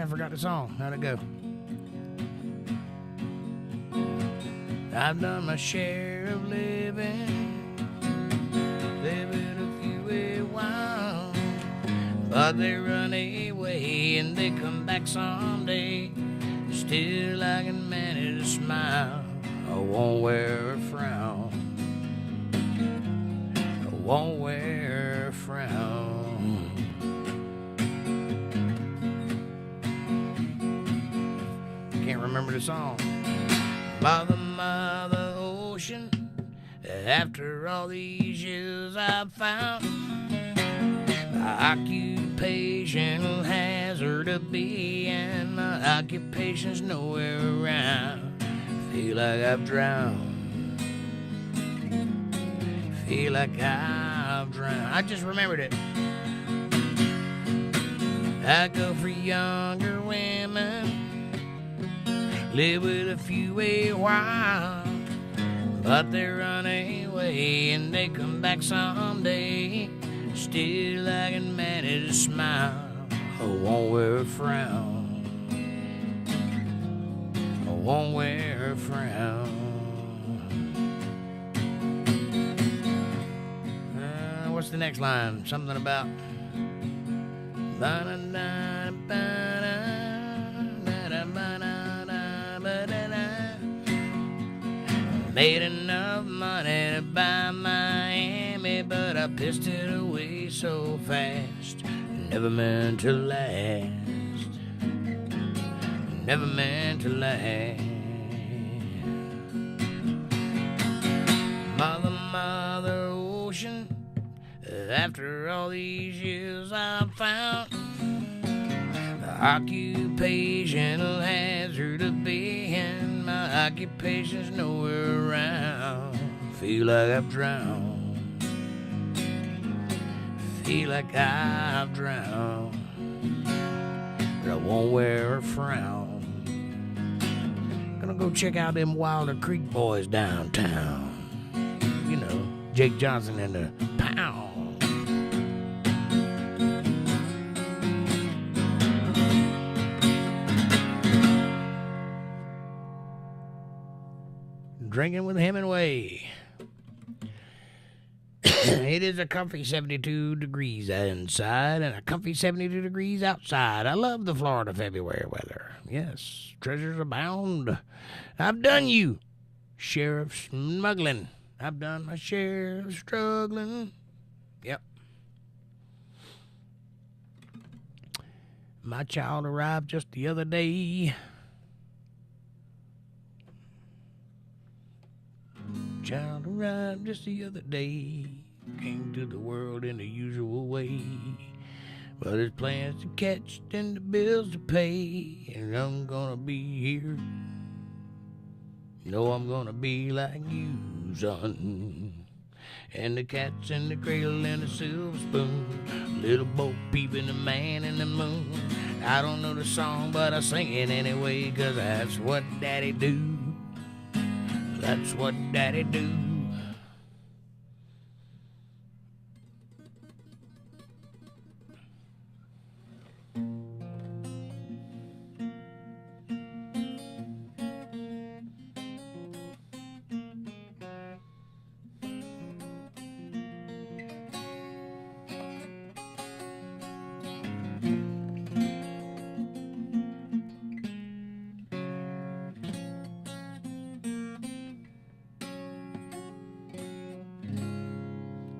I forgot the song. How'd it go? I've done my share of living, live with a few a while. But they run away and they come back someday. Still I can manage to smile. I won't wear a frown. I won't wear a frown. Can't remember the song. Mother, mother ocean, after all these years I've found occupational hazard to be, and my occupation's nowhere around. Feel like I've drowned. Feel like I've drowned. I just remembered it. I go for younger women, live with a few a while, but they run away and they come back someday. Still I can manage to smile. I won't wear a frown. I won't wear a frown. What's the next line? Something about made enough money to buy Miami, but I pissed it away so fast. Never meant to last. Never meant to last. Mother, mother ocean, after all these years I found the occupational hazard of being. My occupation's nowhere around. Feel like I've drowned. Feel like I've drowned. But I won't wear a frown. Gonna go check out them Wilder Creek boys downtown. You know, Jake Johnson and the Pound. Drinking with Hemingway. It is a comfy 72 degrees inside and a comfy 72 degrees outside. I love the Florida February weather. Yes, treasures abound. I've done you, sheriff smuggling. I've done my share of struggling. Yep. My child arrived just the other day. Child arrived just the other day. Came to the world in the usual way. But there's plans to catch and the bills to pay. And I'm gonna be here. No, I'm gonna be like you, son. And the cat's in the cradle and the silver spoon. Little Bo Peep and the man in the moon. I don't know the song, but I sing it anyway, 'cause that's what Daddy do. That's what Daddy do.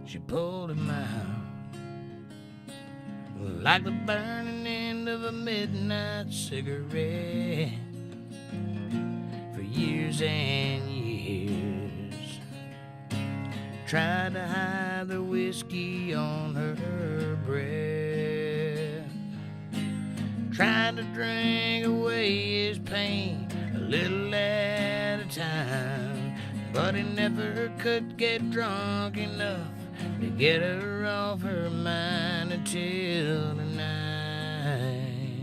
She pulled him out like the burning end of a midnight cigarette. For years and years, tried to hide the whiskey on her breath. Tried to drink away his pain a little at a time, but he never could get drunk enough to get her off her mind until the night.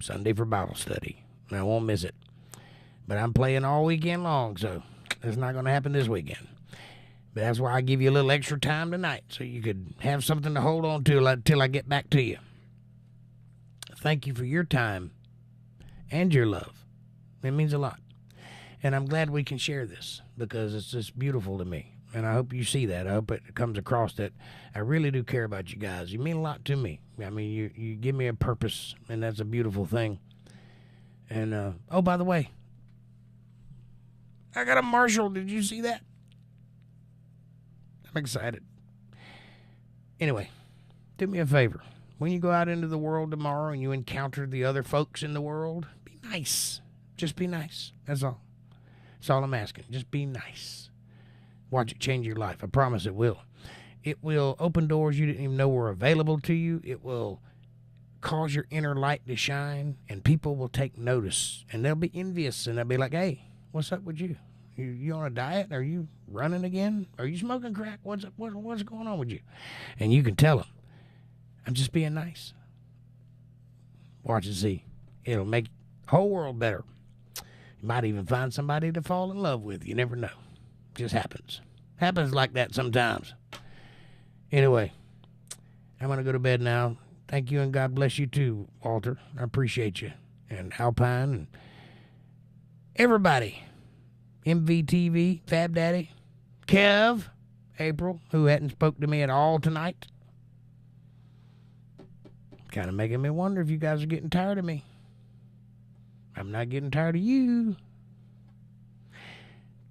Sunday for Bible study. And I won't miss it. But I'm playing all weekend long, so it's not going to happen this weekend. But that's why I give you a little extra time tonight, so you could have something to hold on to till I get back to you. Thank you for your time and your love. It means a lot. And I'm glad we can share this because it's just beautiful to me. And I hope you see that. I hope it comes across that I really do care about you guys. You mean a lot to me. I mean, you give me a purpose, and that's a beautiful thing. And, oh, by the way, I got a Marshall. Did you see that? I'm excited. Anyway, do me a favor. When you go out into the world tomorrow and you encounter the other folks in the world, be nice. Just be nice. That's all. That's all I'm asking. Just be nice. Watch it change your life. I promise it will. It will open doors you didn't even know were available to you. It will cause your inner light to shine, and people will take notice. And they'll be envious, and they'll be like, hey, what's up with you? You on a diet? Are you running again? Are you smoking crack? What's going on with you? And you can tell them, I'm just being nice. Watch and see. It'll make the whole world better. You might even find somebody to fall in love with. You never know. Just happens. Happens like that sometimes. Anyway, I'm going to go to bed now. Thank you, and God bless you too, Walter. I appreciate you. And Alpine and everybody. MVTV, Fab Daddy, Kev, April, who hadn't spoke to me at all tonight. Kind of making me wonder if you guys are getting tired of me. I'm not getting tired of you.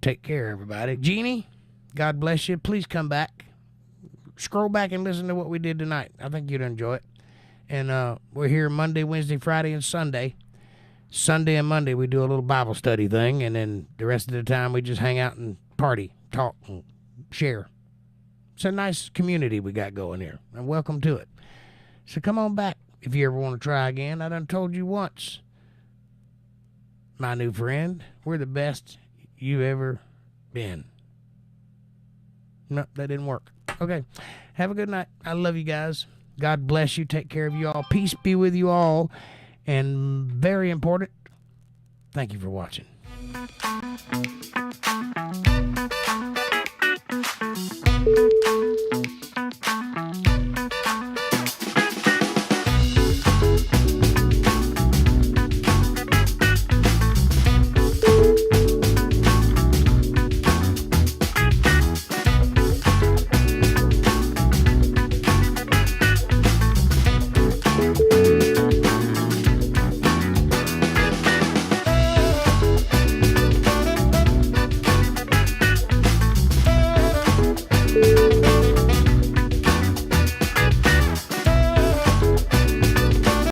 Take care, everybody. Jeannie, God bless you. Please come back. Scroll back and listen to what we did tonight. I think you'd enjoy it. And we're here Monday, Wednesday, Friday, and Sunday. Sunday and Monday, we do a little Bible study thing, and then the rest of the time, we just hang out and party, talk, and share. It's a nice community we got going here, and welcome to it. So come on back if you ever want to try again. I done told you once, my new friend, we're the best you've ever been. No, that didn't work. Okay, have a good night. I love you guys. God bless you. Take care of you all. Peace be with you all. And very important, thank you for watching.